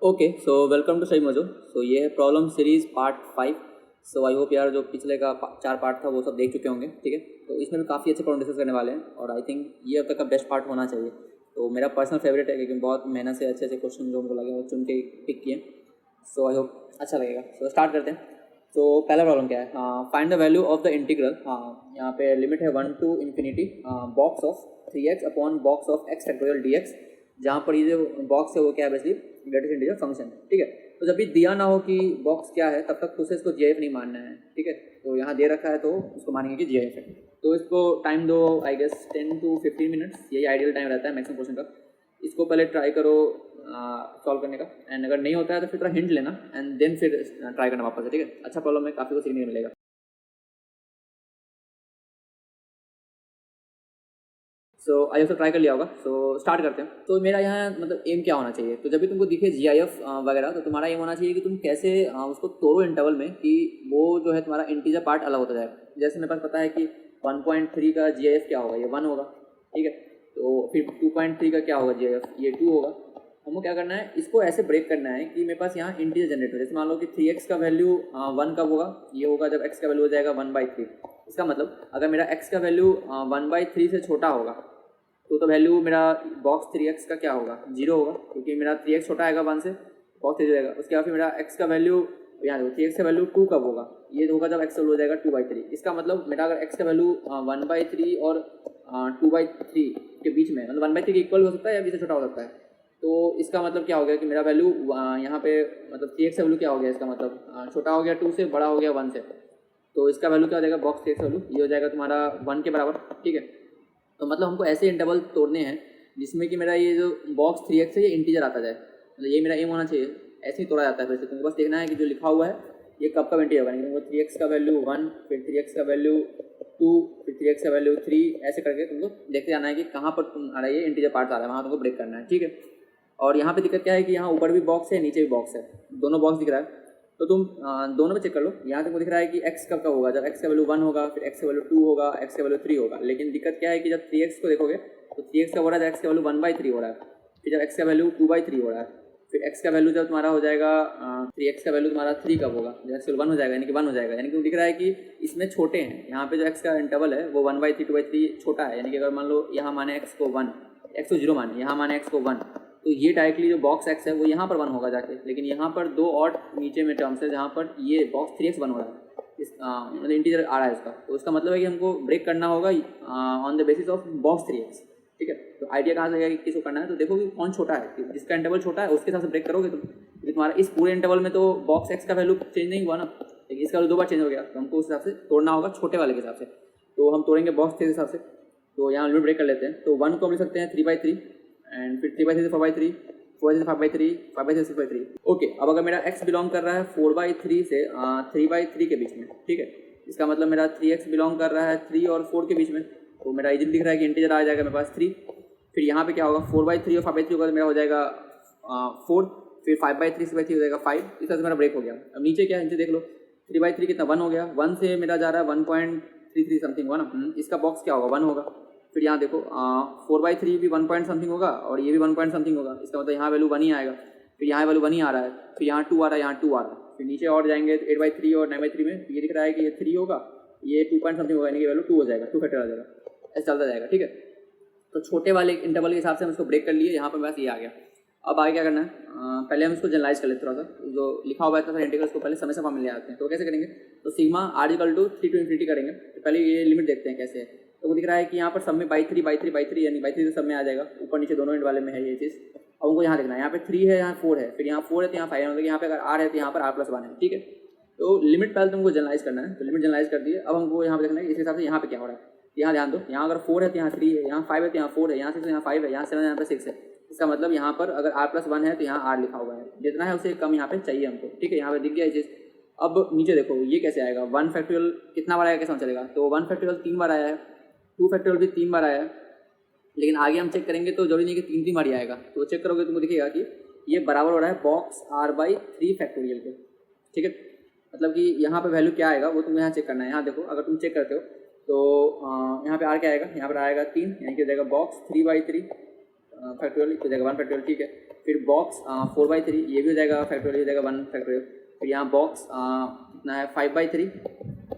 Okay so welcome to सही मजो। सो ये है problem series part 5। So I hope यार जो पिछले का 4 पार्ट था वो सब देख चुके होंगे, ठीक है। तो इसमें भी काफ़ी अच्छे प्रॉब्लम डिस्कस करने वाले हैं और आई थिंक ये अब तक का बेस्ट पार्ट होना चाहिए। तो मेरा पर्सनल फेवरेट है क्योंकि बहुत मेहनत से अच्छे अच्छे क्वेश्चन जो हमको लगे वो चुन के पिक किए। सो आई होप अच्छा लगेगा। सो स्टार्ट करते हैं। तो पहला प्रॉब्लम क्या है, find the value of the integral. यहाँ पे लिमिट है 1 to infinity box of 3x upon box of x factorial dx, जहाँ पर ये जो बॉक्स है वो क्या है बेसिकली ग्रेटेस्ट इंटीजर फंक्शन, ठीक है। तो जब भी दिया ना हो कि बॉक्स क्या है तब तक उसे इसको जीआईएफ नहीं मानना है, ठीक है। तो यहाँ दे रखा है तो उसको मानेंगे कि जीआईएफ है। तो इसको टाइम दो आई गेस 10 to 15 मिनट्स, यही आइडियल टाइम रहता है मैक्सिमम क्वेश्चन का। इसको पहले ट्राई करो सॉल्व करने का, एंड अगर नहीं होता है तो फिर थोड़ा हिंट लेना एंड देन फिर ट्राई करना वापस है, ठीक है। अच्छा प्रॉब्लम है, काफ़ी कुछ सीखने को मिलेगा। सो आई एफ ट्राई कर लिया होगा। सो स्टार्ट करते हैं। तो मेरा यहाँ मतलब एम क्या होना चाहिए, तो जब भी तुमको दिखे जी आई एफ वगैरह तो तुम्हारा एम होना चाहिए कि तुम कैसे उसको तोड़ो इंटरवल में कि वो जो है तुम्हारा इंटीजर पार्ट अलग होता जाए। जैसे मेरे पास पता है कि 1.3 का जी आई एफ क्या होगा, ये 1 होगा, ठीक है। तो फिर 2.3 का क्या होगा जी आई एफ, ये 2 होगा। हमको क्या करना है, इसको ऐसे ब्रेक करना है कि मेरे पास यहाँ इंटीजर जनरेट हो। जैसे मान लो कि 3x का वैल्यू 1 कब होगा, ये होगा जब x का वैल्यू हो जाएगा 1/3। इसका मतलब अगर मेरा x का वैल्यू 1/3 से छोटा होगा तो वैल्यू मेरा बॉक्स 3x का क्या होगा, 0 होगा, क्योंकि मेरा 3x छोटा आएगा 1 से, बॉक्स 3 जाएगा। उसके बाद फिर मेरा x का वैल्यू, यहाँ देखो 3x का वैल्यू 2 कब होगा, ये होगा जब x का वैल्यू हो जाएगा 2/3। इसका मतलब मेरा अगर x का वैल्यू 1/3 और 2/3 के बीच में, मतलब 1/3 के इक्वल हो सकता है या 20 से छोटा हो सकता है। तो इसका मतलब क्या हो गया कि मेरा वैल्यू यहाँ पे मतलब 3x का वैल्यू क्या हो गया, इसका मतलब छोटा हो गया 2 से, बड़ा हो गया 1 से। तो इसका वैल्यू क्या हो जाएगा, बॉक्स 3x का वैल्यू ये हो जाएगा तुम्हारा 1 के बराबर, ठीक है। तो मतलब हमको ऐसे इंटरवल तोड़ने हैं जिसमें कि मेरा ये जो बॉक्स 3x है ये इंटीजर आता जाए, मतलब ये मेरा एम होना चाहिए। ऐसे ही तोड़ा जाता है। वैसे तुमको बस देखना है कि जो लिखा हुआ है ये कब कब इंटीजर बनेगा। तुमको 3x का वैल्यू 1, फिर 3x का वैल्यू 2, फिर 3x का वैल्यू 3, ऐसे करके तुमको देखते जाना है कि कहाँ पर तुम आ रहा है ये इंटीजर पार्ट आ रहा है, वहाँ तुमको ब्रेक करना है, ठीक है। और यहाँ पे दिक्कत क्या है कि यहाँ ऊपर भी बॉक्स है नीचे भी बॉक्स है, दोनों बॉक्स दिख रहा है। तो तुम दोनों पे चेक कर लो। यहाँ तक दिख रहा है कि x कब का होगा, जब x का वैल्यू 1 होगा, फिर x का वैल्यू 2 होगा, x का वैल्यू 3 होगा। लेकिन दिक्कत क्या है कि जब 3x को देखोगे तो 3x का हो रहा है x का वैल्यू 1/3 हो रहा है, फिर जब x का वैल्यू 2/3 हो रहा है, फिर x का वैल्यू जब तुम्हारा हो जाएगा 3x का वैल्यू तुम्हारा 3 कब होगा, जब x का 1 हो जाएगा, यानी कि 1 हो जाएगा। यानी कि दिख रहा है कि इसमें छोटे हैं, यहाँ पे जो x का इंटरवल है वो 1/3 2/3 छोटा है। यानी कि अगर मान लो यहाँ माने x को 1, x को 0 माने, यहाँ माने x को 1, तो ये डायरेक्टली जो बॉक्स x है वो यहाँ पर 1 होगा जाके। लेकिन यहाँ पर 2 और नीचे में टर्म्स है जहाँ पर ये बॉक्स 3x 1 हो रहा है, इस मतलब इंटीजर आ रहा है इसका। तो इसका मतलब है कि हमको ब्रेक करना होगा on the basis of box 3x, ठीक है। तो आइडिया कहाँ से आएगा कि किसको करना है, तो देखो कि कौन छोटा है, जिसका इंटरवल छोटा है उसके हिसाब से ब्रेक करोगे तुम। तो तुम्हारा इस पूरे इंटरवल में तो बॉक्स x का वैल्यू चेंज नहीं हुआ ना, लेकिन इसका वैल्यू 2 बार चेंज हो गया, तो हमको उस हिसाब से तोड़ना होगा छोटे वाले के हिसाब से। तो हम तोड़ेंगे बॉक्स 3 के हिसाब से। तो यहाँ लिमिट ब्रेक कर लेते हैं। तो 1 को हम ले सकते हैं 3/3, एंड फिर 3/3 से 4/3, 4 से 5/3, 5/3 से 6/3। ओके, अब अगर मेरा x बिलोंग कर रहा है 4/3 से 3/3 के बीच में, ठीक है। इसका मतलब मेरा 3x बिलोंग कर रहा है 3 और 4 के बीच में, तो मेरा इजीली दिख रहा है कि इंटीजर आ जाएगा मेरे पास 3। फिर यहाँ पे क्या होगा, 4/3 और 5/3 होगा तो मेरा हो जाएगा 4, फिर 5/3 6/3 हो जाएगा 5। इस तरह से मेरा ब्रेक हो गया। अब नीचे क्या है, नीचे देख लो 3/3 कितना 1 हो गया, 1 से मेरा जा रहा है 1.33 समथिंग हुआ ना, इसका बॉक्स क्या होगा 1 होगा। फिर यहाँ देखो 4/3 भी 1 पॉइंट समथिंग होगा और ये भी 1 पॉइंट समथिंग होगा, इसका मतलब यहाँ वैल्यू 1 ही आएगा। फिर यहाँ वैल्यू 1 ही आ रहा है, फिर यहाँ 2 आ रहा है, यहाँ 2 आ रहा है। फिर नीचे और जाएंगे 8/3 और 9/3 में, ये दिख रहा है कि ये 3 होगा, ये 2 पॉइंट समथिंग होगा, यानी कि वैल्यू 2 हो जाएगा, 2 फैक्टर आ जाएगा, ऐसे चलता जाएगा, ठीक है। तो छोटे वाले इंटरवल के हिसाब से हम इसको ब्रेक कर लिए, यहाँ पर बस ये आ गया। अब आगे क्या करना है, पहले हम इसको जनरलाइज कर लेते थोड़ा सा, जो लिखा हुआ है इतना सारा इंटीग्रल्स को पहले समय से फॉर्म में ले आते हैं। तो कैसे करेंगे, तो सिग्मा r = 3 to infinity करेंगे। तो पहले ये लिमिट देखते हैं कैसे है। तो वो दिख रहा है कि यहाँ पर सब में बाई थ्री यानी बाई थ्री से सब में आ जाएगा, ऊपर नीचे दोनों एंड वाले में है ये चीज़। अब उनको यहाँ देखना है, यहाँ पे 3 है, यहाँ 4 है, फिर यहाँ 4 है तो यहाँ 5 है, मतलब यहाँ पे अगर r है तो यहाँ पर r+1 है, ठीक है। तो लिमिट पहले तुमको जनरलाइज करना है, तो लिमिट जनरलाइज कर दिए। अब हमको यहाँ पे देखना है इस हिसाब से यहाँ पे क्या हो रहा है। यहाँ ध्यान दो, यहाँ अगर 4 है तो यहाँ 3 है, यहाँ 5 है तो यहाँ 4 है, यहाँ 6 है यहाँ 5 है, यहाँ 7 है यहाँ पे 6 है। इसका मतलब यहाँ पर अगर r+1 है तो यहाँ r लिखा हुआ है, जितना है उससे कम यहाँ पे चाहिए हमको, ठीक है। यहाँ पे दिख गया ये चीज़। अब नीचे देखो ये कैसे आएगा, 1 फैक्टोरियल कितना बार आएगा कैसे पता चलेगा, तो 1 फैक्टोरियल 3 बार आया है, 2 फैक्टोरियल भी 3 बार आया है। लेकिन आगे हम चेक करेंगे तो जरूरी नहीं कि 3 बार ही आएगा। तो चेक करोगे तुमको दिखेगा कि ये बराबर हो रहा है बॉक्स r/3 फैक्टोरियल के, ठीक है। मतलब कि यहाँ पे वैल्यू क्या आएगा वो तुमको यहाँ चेक करना है। यहाँ देखो अगर तुम चेक करते हो तो यहाँ पे r क्या आएगा, यहाँ पर आएगा 3, यानी कि हो जाएगा बॉक्स 3/3 फैक्टोरियल हो जाएगा 1 फैक्टोरियल, ठीक है। फिर बॉक्स 4/3 ये भी हो जाएगा फैक्टोरियल, हो जाएगा 1 फैक्टोरियल। फिर यहाँ बॉक्स कितना है 5/3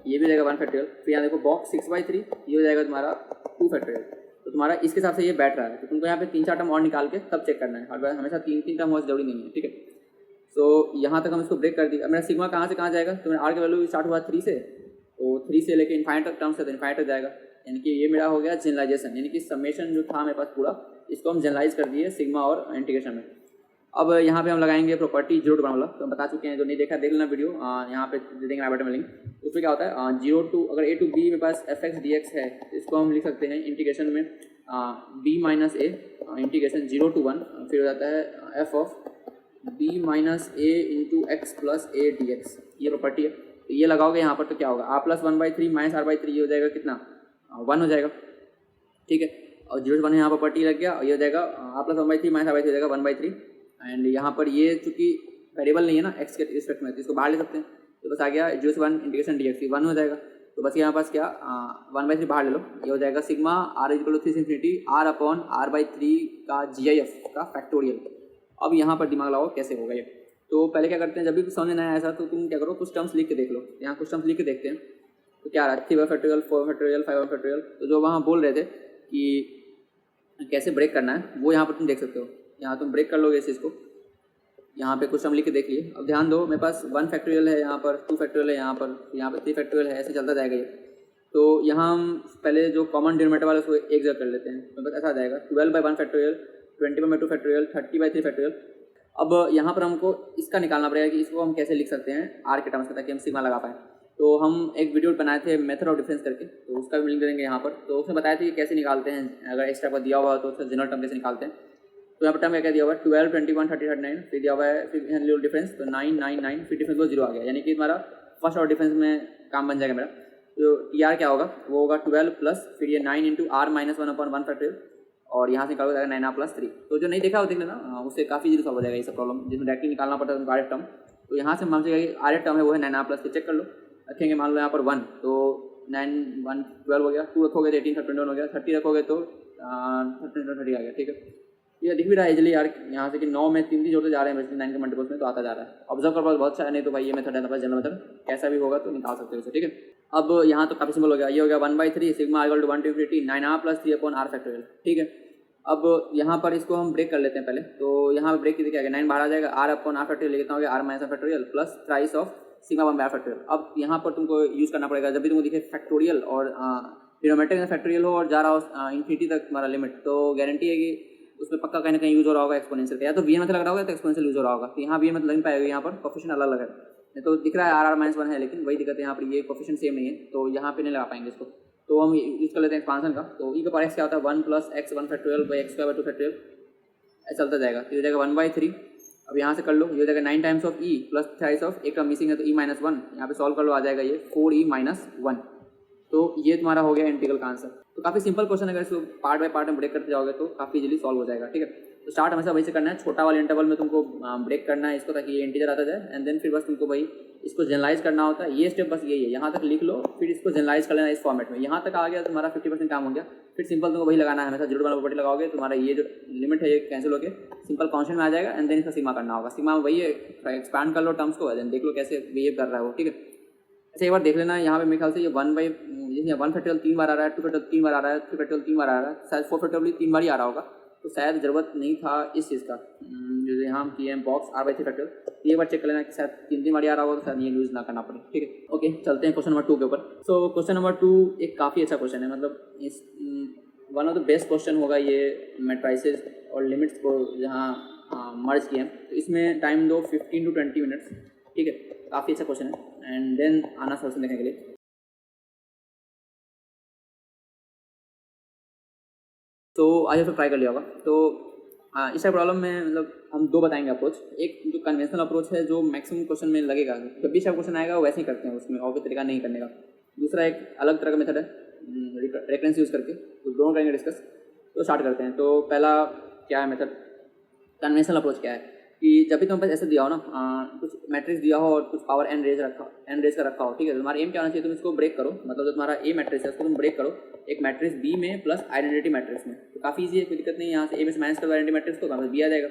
ये भी हो जाएगा 1 फैक्टोरियल। फिर यहाँ देखो बॉक्स 6/3 ये हो जाएगा तुम्हारा 2 फैक्टोरियल। तो तुम्हारा इसके हिसाब से ये बैठ रहा है, तो तुमको यहाँ पे 3-4 टर्म और निकाल के तब चेक करना है। हर बार हमेशा 3-3 टर्म होना जरूरी नहीं है, ठीक है। सो यहाँ तक हम इसको ब्रेक कर दिया। अब मेरा सिग्मा कहाँ से कहाँ जाएगा, तो मेरा आर की वैल्यू स्टार्ट हुआ 3 से, तो 3 से लेके इनफाइनाइट तक टर्म्स है, तो इनफाइनाइट तक जाएगा। यानी कि ये मेरा हो गया जनरलाइजेशन, यानी कि समेशन जो था मेरे पास पूरा, इसको हम जनरलाइज कर दिए सिग्मा और इंटीग्रेशन में। अब यहाँ पे हम लगाएंगे प्रॉपर्टी 0 to 1 वाला, तो हम बता चुके हैं, जो नहीं देखा देख लेना वीडियो, यहाँ पे दे देंगे आई बटन में लिंक। उसमें क्या होता है 0 to अगर a to b मेरे पास fx dx है, तो इसको हम लिख सकते हैं इंटीग्रेशन में b minus a integration 0 to 1, फिर हो जाता है f of b minus a into x plus a dx, ये प्रॉपर्टी है। तो ये लगाओगे यहाँ पर तो क्या होगा r प्लस 1/3 माइनस r/3, ये हो जाएगा कितना 1 हो जाएगा, ठीक है। और 0 to 1 यहाँ प्रॉपर्टी लग गया, और ये हो जाएगा r प्लस 1/3 माइनस r/3 हो जाएगा 1/3। एंड यहाँ पर ये चूंकि वेरिएबल नहीं है ना एक्स के रिस्पेक्ट में, तो इसको बाहर ले सकते हैं, तो बस आ गया 0 से 1 इंटीग्रेशन dx 1 हो जाएगा। तो बस यहाँ पास क्या 1/3 बाहर ले लो, ये हो जाएगा सिग्मा r इक्वल टू 3 से इन्फिनिटी r अपॉन r/3 का GIF का फैक्टोरियल। अब यहाँ पर दिमाग लगाओ कैसे होगा ये। तो पहले क्या करते हैं, जब भी कुछ समझ में आया ऐसा, तो तुम क्या करो कुछ टर्म्स लिख के देख लो। यहाँ कुछ टर्म्स लिख के देखते हैं, तो क्या आ रहा है 3 फैक्टोरियल 4 फैक्टोरियल 5 फैक्टोरियल। तो जो वहाँ बोल रहे थे कि कैसे ब्रेक करना है, वो यहाँ पर तुम देख सकते हो। यहाँ तुम ब्रेक कर लोगे इस चीज़ को, यहाँ पे कुछ हम लिख के देख लिए। अब ध्यान दो, मेरे पास 1 फैक्टोरियल है, यहाँ पर 2 फैक्टोरियल है, यहाँ पर 3 फैक्टोरियल है, ऐसे चलता जाएगा ये। तो यहाँ हम पहले जो कॉमन डिनोमिनेटर वाला उसको एक जगह कर लेते हैं, तो बस ऐसा आ जाएगा 12/1 फैक्टोरियल 21/2 फैक्टोरियल 30/3 फैक्टोरियल। अब यहाँ पर हमको इसका निकालना पड़ेगा कि इसको हम कैसे लिख सकते हैं आर के टर्म्स में, ताकि हम सिग्मा लगा पाएँ। तो हम एक वीडियो बनाए थे मेथड ऑफ डिफरेंस करके, तो उसका भी लिंक देंगे यहाँ पर। तो उसमें बताया था कि कैसे निकालते हैं, अगर एक्स्ट्रा पर दिया हुआ तो उसका जनरल टर्म कैसे निकालते हैं। तो यहाँ पर टर्म क्या दिया हुआ है 12 21 30 39, फिर दिया हुआ है फिर डिफरेंस, तो 9 9 9, फिर डिफरेंस को 0 आ गया, यानी कि हमारा फर्स्ट ऑर्डर डिफरेंस में काम बन जाएगा मेरा। तो टी आर क्या होगा, वो होगा 12 प्लस फिर ये 9 इंटू r माइनस 1/1 फैक्टोरियल, और यहाँ से निकाल जाएगा 9r प्लस 3। तो जो नहीं देखा वो देख लेना, उससे काफ़ी जल्दी सॉल्व हो जाएगा ये सब प्रॉब्लम, जिसमें डायरेक्टली निकालना पड़ता है उनको आर टर्म। तो यहाँ से मान लीजिए आर टर्म है वो है 9r प्लस, चेक कर लो। रखेंगे मान लो यहाँ पर 1, तो 9 1 12 हो गया, 2 रखोगे तो 18 21 हो गया, 30 रखोगे तो 30 आ गया, ठीक है। ये दिख भी रहा है इजली यार, यहाँ से कि 9 में 3 जोड़ते जा रहे हैं, 9 के मल्टीपल्स में, तो आता जा रहा है। ऑब्जर्व कर पास बहुत अच्छा है, नहीं तो भाई ये मेथड है, जनरल मेथड कैसा भी होगा तो निकाल सकते हो इसे, ठीक है। अब यहाँ तो काफ़ी सिंपल हो गया, ये हो गया 1/3 sigma equal to 1 to infinity 9r plus 3/r factorial, ठीक है। अब यहाँ पर इसको हम ब्रेक कर लेते हैं पहले। तो यहाँ पर ब्रेक की क्या 9 बाहर आ जाएगा, r अपॉन r फैक्टोरियल कितना हो गया r minus factorial plus thrice of sigma 1/r factorial. अब यहाँ पर तुमको यूज़ करना पड़ेगा, जब भी तुमको दिखे फैक्टोरियल और डिनोमिनेटर में फैक्टोरियल हो और जा रहा हो इन्फिनिटी तक तुम्हारा लिमिट, तो गारंटी है कि उसमें पक्का कहीं ना कहीं यूज हो रहा होगा एक्सपोनेंशियल का, या तो वीएन में लग रहा होगा तो एक्सपोनेंशियल यूज हो रहा होगा। तो यहाँ वीएन में लग नहीं पाएगा, यहाँ पर कोफिशिएंट अलग अलग है, तो दिख रहा है r माइनस 1 है, लेकिन वही दिक्कत है यहाँ पर ये कोफिशिएंट सेम नहीं है, तो यहाँ पे नहीं लगा पाएंगे इसको। तो हम यूज कर लेते हैं एक्सपांसन का। तो ई का पावर एक्स क्या होता है 1 plus x 1 factorial by x square by 2 factorial, ऐसा चलता जाएगा। तो ये हो जाएगा 1/3। अब यहाँ से कर लो, ये हो जाएगा 9 times of e plus thrice of, एक टर्म मिसिंग है तो e माइनस 1, यहाँ पे सॉल्व कर लो, आ जाएगा ये 4e माइनस 1। तो ये तुम्हारा हो गया इंटीग्रल का आंसर। तो काफ़ी सिंपल क्वेश्चन है, अगर इसको पार्ट बाय पार्ट में ब्रेक करते जाओगे तो काफ़ी इजीली सॉल्व हो जाएगा, ठीक है। तो स्टार्ट हमेशा वही से करना है, छोटा वाले इंटरवल में तुमको ब्रेक करना है इसको, ताकि ये इंटीजर आता जाए, एंड देन फिर बस तुमको भाई इसको जनरलाइज करना होता है। ये स्टेप बस यही है, यहाँ तक लिख लो, फिर इसको जनरलाइज कर लेना इस फॉर्मेट में। यहाँ तक आ गया तुम्हारा 50% काम हो गया। फिर सिंपल तुमको वही लगाना है, हमेशा जीरो वाला प्रॉपर्टी लगाओगे, तुम्हारा ये जो लिमिट है ये कैंसिल होकर सिंपल कॉन्स्टेंट में आ जाएगा, एंड देन इसका सिग्मा करना होगा। सिग्मा वही है, एक्सपैंड कर लो टर्म्स को, देन देख लो कैसे बिहेव कर रहा है वो, ठीक है। ऐसे एक बार देख लेना, यहाँ पे मेरे ख्याल से ये 1 फैक्टोरियल 3 बार आ रहा है, 2 फैक्टोरियल 3 बार आ रहा है, 3 फैक्टोरियल 3 बार आ रहा है, शायद 4 फैक्टोरियल 3 बार ही आ रहा होगा, तो शायद ज़रूरत नहीं था इस चीज़ का, जो यहाँ हम किए हैं बॉक्स r/3 फैक्टोरियल। ये बार चेक कर लेना कि शायद 3 बार आ रहा होगा, तो शायद ये यूज़ ना करना पड़े, ठीक है। ओके, चलते हैं क्वेश्चन नंबर 2 के ऊपर। सो क्वेश्चन नंबर 2 एक काफ़ी अच्छा क्वेश्चन है, मतलब इस one of the best question होगा ये मैट्राइसेस और लिमिट्स को जहाँ मर्ज किए हैं। तो इसमें टाइम दो 15 to 20 मिनट्स, ठीक है। काफ़ी अच्छा क्वेश्चन है, एंड देन आना सोल्यूशन देखने के लिए। तो आज तो ट्राई कर लिया होगा। तो इस प्रॉब्लम में मतलब हम 2 बताएंगे अप्रोच। एक जो कन्वेंशनल अप्रोच है, जो मैक्सिमम क्वेश्चन में लगेगा, जब भी सब क्वेश्चन आएगा वो वैसे ही करते हैं, उसमें और कोई तरीका नहीं करने का। दूसरा एक अलग तरह का मेथड है रेफरेंस यूज़ करके, तो दोनों करेंगे डिस्कस। तो स्टार्ट करते हैं। तो पहला क्या है मेथड, कन्वेंशनल अप्रोच क्या है। कि जब भी तुम्हारे पास ऐसा दिया हो ना, कुछ मैट्रिक्स दिया हो और कुछ पावर n रेज का रखा हो, ठीक है, तो तुम्हारा एम क्या होना चाहिए, तुम इसको ब्रेक करो, मतलब जो तुम्हारा ए मैट्रिक्स है उसको तुम ब्रेक करो एक मैट्रिक्स बी में प्लस आइडेंटिटी मैट्रिक्स में। तो काफ़ी ईजी है, कोई दिक्कत नहीं है। यहाँ से ए में से माइनस करो आइडेंटिटी मैट्रिक्स को, तो बी आ जाएगा।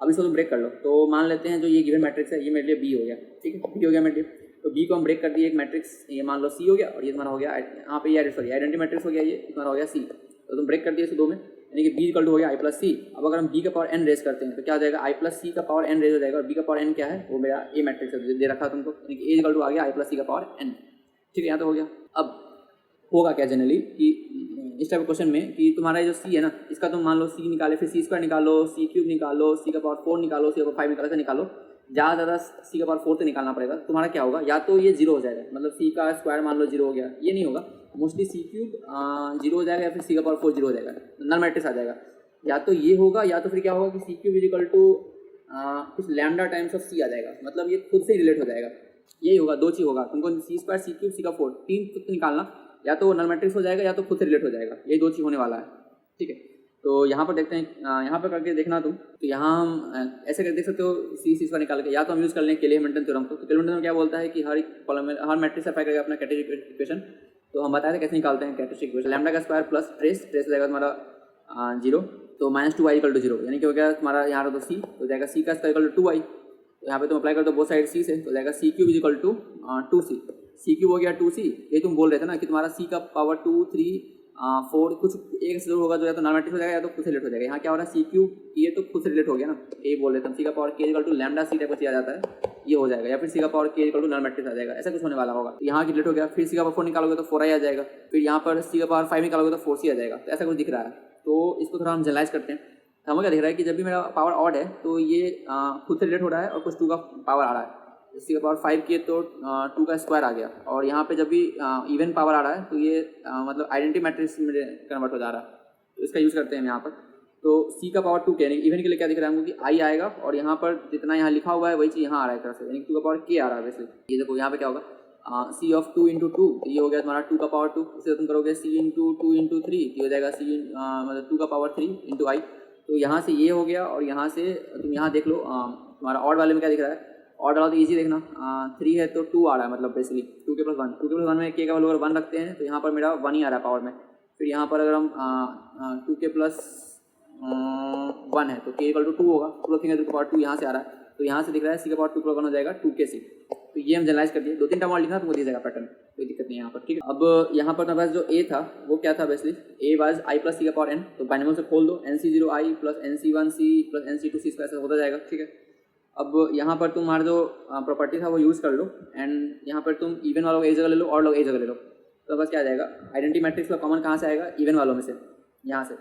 अब इसको तुम ब्रेक कर लो, तो मान लेते हैं जो ये गिवन मैट्रिक्स है ये मेरे लिए बी हो गया, ठीक है, बी हो गया मेरे लिए। तो बी को हम ब्रेक कर दिए एक मैट्रिक्स, ये मान लो सी हो गया, और ये तुम्हारा हो गया यहाँ पे ये सॉरी आइडेंटिटी मैट्रिक्स हो गया, ये तुम्हारा हो गया सी। तो तुम ब्रेक कर दिए इसे दो में, यानी कि बी इक्वल टू हो गया आई प्लस सी। अब अगर हम बी का पावर एन रेज करते हैं तो क्या हो जाएगा, आई प्लस सी का पावर एन रेज हो जाएगा, और बी का पावर एन क्या है, वो मेरा ए मैट्रिक्स है दे रखा है तुमको, यानी कि ए इक्वल टू आ गया आई प्लस सी का पावर एन, ठीक है, यहाँ तो हो गया। अब होगा क्या जनरली कि इस टाइप क्वेश्चन में कि तुम्हारा जो सी है ना, इसका तुम मान लो सी निकाले, फिर सी स्क्वायर निकालो, सी क्यूब निकालो, सी का पावर 4 निकालो, सी का पावर 5 निकालो, ऐसा निकालो, ज़्यादा ज़्यादा सी का पावर 4 से निकालना पड़ेगा। तुम्हारा क्या होगा, या तो ये जीरो हो जाएगा, मतलब सी का स्क्वायर मान लो जीरो हो गया, ये नहीं होगा, मोस्टली सी क्यूब जीरो हो जाएगा, या फिर सी का पावर 4 जीरो हो जाएगा, नल मैट्रिक्स आ जाएगा। या तो ये होगा, या तो फिर क्या होगा कि सी क्यूब इजिकल टू कुछ लैम्डा टाइम्स ऑफ सी आ जाएगा, मतलब ये खुद से रिलेट हो जाएगा। यही होगा, दो चीज़ होगा, तुमको सी स्क्वायर सी क्यूब सी का 4 तीन तक निकालना, या तो नल मैट्रिक्स हो जाएगा या तो खुद से रिलेट हो जाएगा, ये दो चीज़ होने वाला है, ठीक है। तो यहाँ पर देखते हैं, यहाँ पर करके देखना तुम, तो यहाँ हम ऐसे करके देख सकते हो सी स्क्वायर निकाल के, या तो हम यूज़ कर लें केले हैमिल्टन थ्योरम को। तो केले हैमिल्टन क्या बोलता है कि हर कॉलम में हर मैट्रिक्स अप्लाई करेगा अपना कैरेक्टरिस्टिक इक्वेशन। तो हम बताए थे कैसे निकालते हैं कैरेक्टरिस्टिक इक्वेशन, लैम्डा का स्क्वायर प्लस ट्रेस हो जाएगा तुम्हारा जीरो, तो -2y इक्वल टू जीरो, यानी कि हो गया तुम्हारा यहाँ तो सी हो जाएगा, सी का स्क्वायर इक्वल टू 2y, तो यहाँ पे तुम अप्लाई कर दो बोथ साइड सी से, तो जाएगा C cube equal to 2c, C cube हो गया 2c। ये तुम बोल रहे थे ना कि तुम्हारा सी का पावर 2 3 4 कुछ एक से जरूर होगा, जो या तो नॉन मैट्रिक्स हो जाएगा या तो खुद से रिलेट हो जाएगा। यहाँ क्या हो रहा है, सी क्यूब ये तो खुद से रिलेट हो गया ना, ये बोल रहे थे हम, सी का power k equal to lambda C type का आ जाता है, ये हो जाएगा, या फिर सी का power k equal to non matrix आ जाएगा, ऐसा कुछ होने वाला होगा। यहाँ की रिलेट हो गया, फिर सी का पावर 4 निकालोगे तो 4i आ जाएगा, फिर यहाँ पर सी का पावर 5 निकालोगे तो 4c आ जाएगा, तो ऐसा कुछ दिख रहा है। तो इसको थोड़ा हम जनरलाइज करते हैं, हमें क्या दिख रहा है कि जब भी मेरा पावर ऑड है तो ये खुद से रिलेट हो रहा है और कुछ 2 का पावर आ रहा है, इसी का पावर 5 किए तो 2 का स्क्वायर आ गया, और यहाँ पे जब भी इवन पावर आ रहा है तो ये मतलब आइडेंटिटी मैट्रिक्स में कन्वर्ट हो जा रहा है, तो इसका यूज़ करते हैं हम यहाँ पर। तो सी का पावर 2 के, यानी इवन के लिए क्या दिख रहा है हमको कि आई आएगा, और यहाँ पर जितना यहाँ लिखा हुआ है वही चीज़ यहाँ आ रहा है, तरह से यानी 2 का पावर के आ रहा है वैसे। ये देखो यहाँ पे क्या होगा, सी ऑफ 2 इंटू 2, ये हो गया तुम्हारा 2 का पावर 2, इसे तुम करोगे सी इंटू 2 इंटू 3, ये हो जाएगा सी मतलब 2 का पावर 3 इंटू आई। तो यहाँ से ये हो गया, और यहाँ से तुम यहाँ देख लो तुम्हारा ऑड वाले में क्या दिख रहा है, ऑड वाला तो ईजी देखना, 3 है तो 2 आ रहा है, मतलब बेसिकली 2 के प्लस 1, 2 के प्लस 1 में के का वैल्यू अगर 1 रखते हैं तो यहाँ पर मेरा 1 ही आ रहा है पावर में। फिर यहाँ पर अगर हम 2 के प्लस 1 है तो के इक्वल टू 2 होगा, 2 रखेंगे तो पावर 2 यहाँ से आ रहा है, तो यहाँ से दिख रहा है सी का पावर 2 प्लस 1 हो जाएगा 2k सी। तो ये हम जनरलाइज कर दिए, 2-3 टर्म और लिखना तुमको दिया जाएगा पैटर्न, कोई दिक्कत नहीं है यहाँ पर, ठीक है। अब यहाँ पर मेरे पास जो ए था वो क्या था, basically A was I plus C का पावर एन, तो बाइनोमियल से खोल दो, NC0i plus NC1c plus NC2c square ऐसा होता जाएगा, ठीक है। अब यहाँ पर तुम्हारा जो प्रॉपर्टी था वो यूज़ कर लो, एंड यहाँ पर तुम इवन वालों को एक जगह ले लो और लोग एक जगह ले लो, तो बस क्या आ जाएगा, आइडेंटिटी मैट्रिक्स का कॉमन कहाँ से आएगा, इवन वालों में से, यहाँ से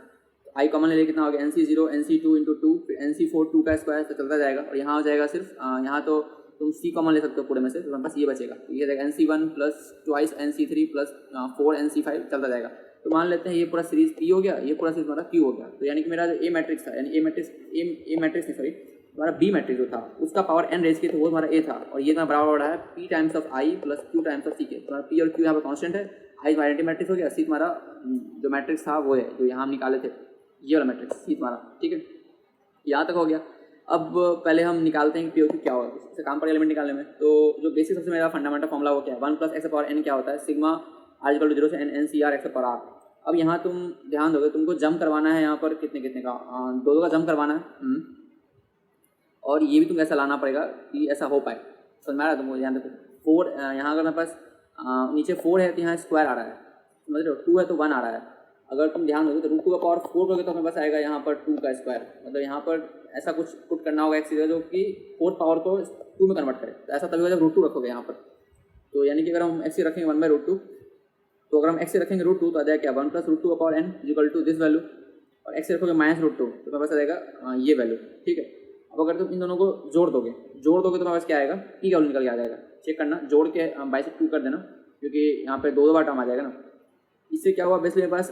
आई कॉमन ले कितना हो गया, NC0 NC2 इंटू 2 फिर NC4 2 का स्क्वायर तो चलता जाएगा, और यहाँ हो जाएगा सिर्फ यहाँ तो तुम सी कॉमन ले सकते हो पूरे में से, तो बस ये बचेगा, तो ये जाएगा NC1 plus twice NC3 plus 4 NC5 चलता जाएगा। तो मान लेते हैं ये पूरा सीरीज पी हो गया, ये पूरा सीरीज हमारा क्यू हो गया, तो यानी कि मेरा जो ए मैट्रिक्स था, यानी ए मैट्रिक्स नहीं सॉरी हमारा बी मैट्रिक्स जो था उसका पावर एन रेज किया तो वो हमारा ए था, और ये बराबर हो रहा है P times of I plus Q times of C के। तुम्हारा पी और क्यू यहाँ पर कॉन्स्टेंट है, आई आइडेंटिटी मैट्रिक्स हो गया, सी तुम्हारा जो मैट्रिक्स था वो है जो यहाँ हम निकाले थे, ये वाला मैट्रिक्स सी तुम्हारा, ठीक है, यहाँ तक हो गया। अब पहले हम निकालते हैं कि पी और क्यू क्या होगा, इससे काम पड़ेगा एलिमेंट निकालने में। तो जो बेसिक सबसे मेरा फंडामेंटल फॉर्मूला वो क्या है, 1 प्लस एक्स पावर एन क्या होता है, सिग्मा आर इक्वल टू 0 से N C R X power R. अब यहाँ तुम ध्यान दोगे, तुमको जम करवाना है यहाँ पर कितने का, दो का जम करवाना है, और ये भी तुमको ऐसा लाना पड़ेगा कि ऐसा हो पाए, समझ में आ रहा है तुमको। ध्यान देखो 4 यहाँ अगर मेरे पास नीचे 4 है तो यहाँ स्क्वायर आ रहा है, समझ रहे हो, 2 है तो 1 आ रहा है। अगर तुम ध्यान दोगे तो रूट 2 का पावर 4 करोगे तो हमें बस आएगा यहाँ पर 2 का स्क्वायर, मतलब यहाँ पर ऐसा कुछ पुट करना होगा एक्स जो कि 4 पावर को 2 में कन्वर्ट करे, तो ऐसा तभी होगा जब रूट 2 रखोगे यहाँ पर। तो यानी कि अगर हम एक्स रखेंगे 1/√2, तो अगर हम एक्स रखेंगे √2 तो आ जाएगा क्या, 1 प्लस √2 का power N equal to this value, और एक्स रखोगे -√2 तो मेरे पास आ जाएगा ये वैल्यू, ठीक है। अब अगर तुम इन दोनों को जोड़ दोगे तो मेरे पास क्या आएगा, टी का वैल्यू निकल के आ जाएगा। चेक करना, जोड़ के बाई से 2 कर देना, क्योंकि यहाँ पे 2 बार टर्म आ जाएगा ना। इससे क्या हुआ, बेसिकली मेरे पास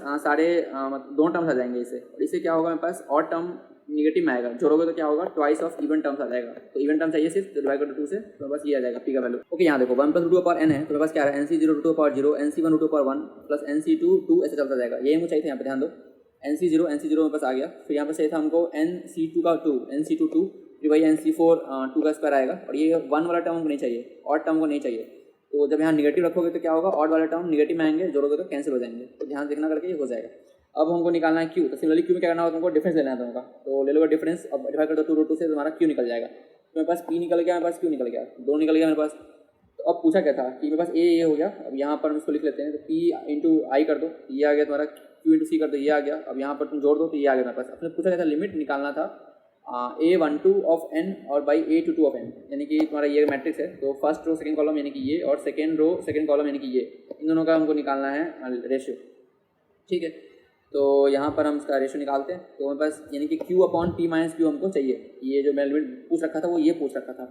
दोनों टर्म्स आ जाएंगे इससे, और इससे क्या होगा मेरे पास और टर्म निगेटिव में आएगा, जोड़ोगे तो क्या होगा, ट्वाइस ऑफ इवन टर्म्स आ जाएगा। तो इवन टर्म चाहिए सिर्फ, तो डिवाइड कर 2 से, तो बस ये आ जाएगा पी का वैल्यू। ओके, यहाँ देखो 1 प्लस √2 पावर एन है, तो मेरे पास क्या है, NC0 √2 power 0, NC1 √2 power 1 plus NC2 2 ऐसे चलता जाएगा। ये मुझे चाहिए था, यहाँ पे ध्यान दो, NC0 मेरे पास आ गया। फिर यहाँ पर चाहिए था हमको NC2 का 2, NC2 2 फिर वही NC4 2 का स्क्वायर आएगा, और ये 1 वाला टर्म हमको नहीं चाहिए, ऑड टर्म को नहीं चाहिए। तो जब यहाँ निगेटिव रखोगे तो क्या होगा, ऑड वाला टर्म निगेटिव में आएंगे, जोड़ोगे तो कैंसिल हो जाएंगे। तो ध्यान देखना करके ये हो जाएगा। अब हमको निकालना है क्यू। तो सिमिलरली क्यू में क्या करना होगा, तुमको डिफरेंस लेना है दोनों का। तो ले लोगे डिफरेंस, अब डिवाइड कर दो 2 रूट 2 से, तुम्हारा क्यू निकल जाएगा। तो मेरे पास पी निकल गया, मेरे पास क्यू निकल गया, 2 निकल गया मेरे पास। तो अब पूछा क्या था कि मेरे पास ए हो गया। अब यहाँ पर हम इसको लिख लेते हैं, तो पी इंटू आई कर दो, ये आ गया तुम्हारा, क्यू इंटू सी कर दो, ये आ गया। अब यहाँ पर तुम जोड़ दो तो ये आ गया मेरे पास। अपने पूछा क्या था, लिमिट निकालना था A12 ऑफ n और बाई A22 ऑफ n, यानी कि तुम्हारा ये मैट्रिक्स है। तो फर्स्ट रो सेकंड कॉलम यानी कि ये, और सेकंड रो सेकंड कॉलम यानी कि ये, इन दोनों का हमको निकालना है रेशियो। ठीक है, तो यहाँ पर हम इसका रेशियो निकालते हैं। तो हमारे पास यानी कि Q upon P minus Q हमको चाहिए। ये जो मैं लिमिट पूछ रखा था वो ये पूछ रखा था।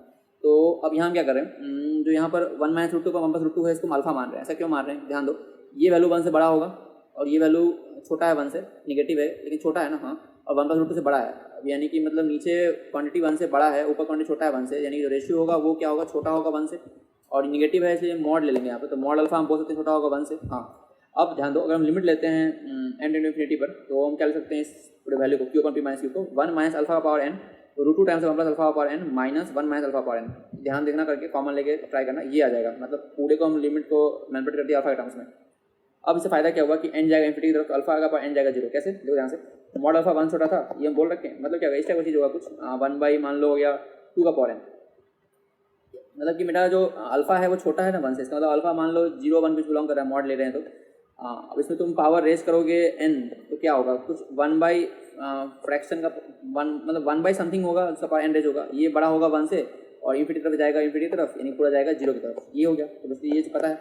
तो अब यहाँ हम क्या कर रहे हैं, जो यहाँ पर 1 माइनस रूट 2 का 1 प्लस रूट 2 है, इसको हम अल्फा मान रहे हैं। ऐसा क्यों मान रहे हैं, ध्यान दो, ये वैल्यू 1 से बड़ा होगा और ये वैल्यू छोटा है 1 से, निगेटिव है लेकिन छोटा है ना, हाँ, और 1 प्लस रूट 2 से बड़ा है। अब यानी कि मतलब नीचे क्वांटिटी 1 से बड़ा है, ऊपर क्वांटिटी छोटा है 1 से, यानी कि जो रेशियो होगा वो क्या होगा, छोटा होगा 1 से, और निगेटिव है इसलिए मॉड ले लेंगे यहाँ पे। तो मॉड अल्फा हम बोल सकते हैं छोटा होगा 1 से। हाँ, अब ध्यान दो, अगर हम लिमिट लेते हैं n इंटू इन्फिनिटी पर, तो हम क्या ले सकते हैं इस पूरे वैल्यू को, Q upon P minus Q को 1 माइनस अल्फा का power n, root 2 times 1 plus alpha का power n minus 1 minus alpha power n। ध्यान देखना करके, कॉमन लेके ट्राई करना, ये आ जाएगा। मतलब पूरे को हम लिमिट को मैनिपुलेट कर दिया अल्फा के टर्म्स में। अब इससे फायदा क्या हुआ कि n जाएगा इन्फिनिटी की तरफ, तो अल्फा का पावर n जाएगा 0। कैसे, देखो ध्यान से, मॉड अल्फा 1 छोटा था, ये हम बोल रखे हैं, मतलब क्या होगा, इस टाइप की चीज़ होगा कुछ 1 बाई मान लो हो गया 2 का पावर n। मतलब कि मेरा जो अल्फा है वो छोटा है ना 1 से, इसका मतलब अल्फा मान लो 0 1 कुछ बिलोंग कर रहा है, मॉड ले रहे हैं तो अब इसमें तुम पावर रेस करोगे n, तो क्या होगा, कुछ 1 बाई फ्रैक्शन का 1, मतलब 1 बाई समथिंग होगा, उसका पावर n रेज होगा, ये बड़ा होगा 1 से, और इन्फिनिटी तरफ जाएगा, इन्फिनिटी तरफ, यानी पूरा जाएगा 0 की तरफ। ये हो गया, तो बस ये पता है।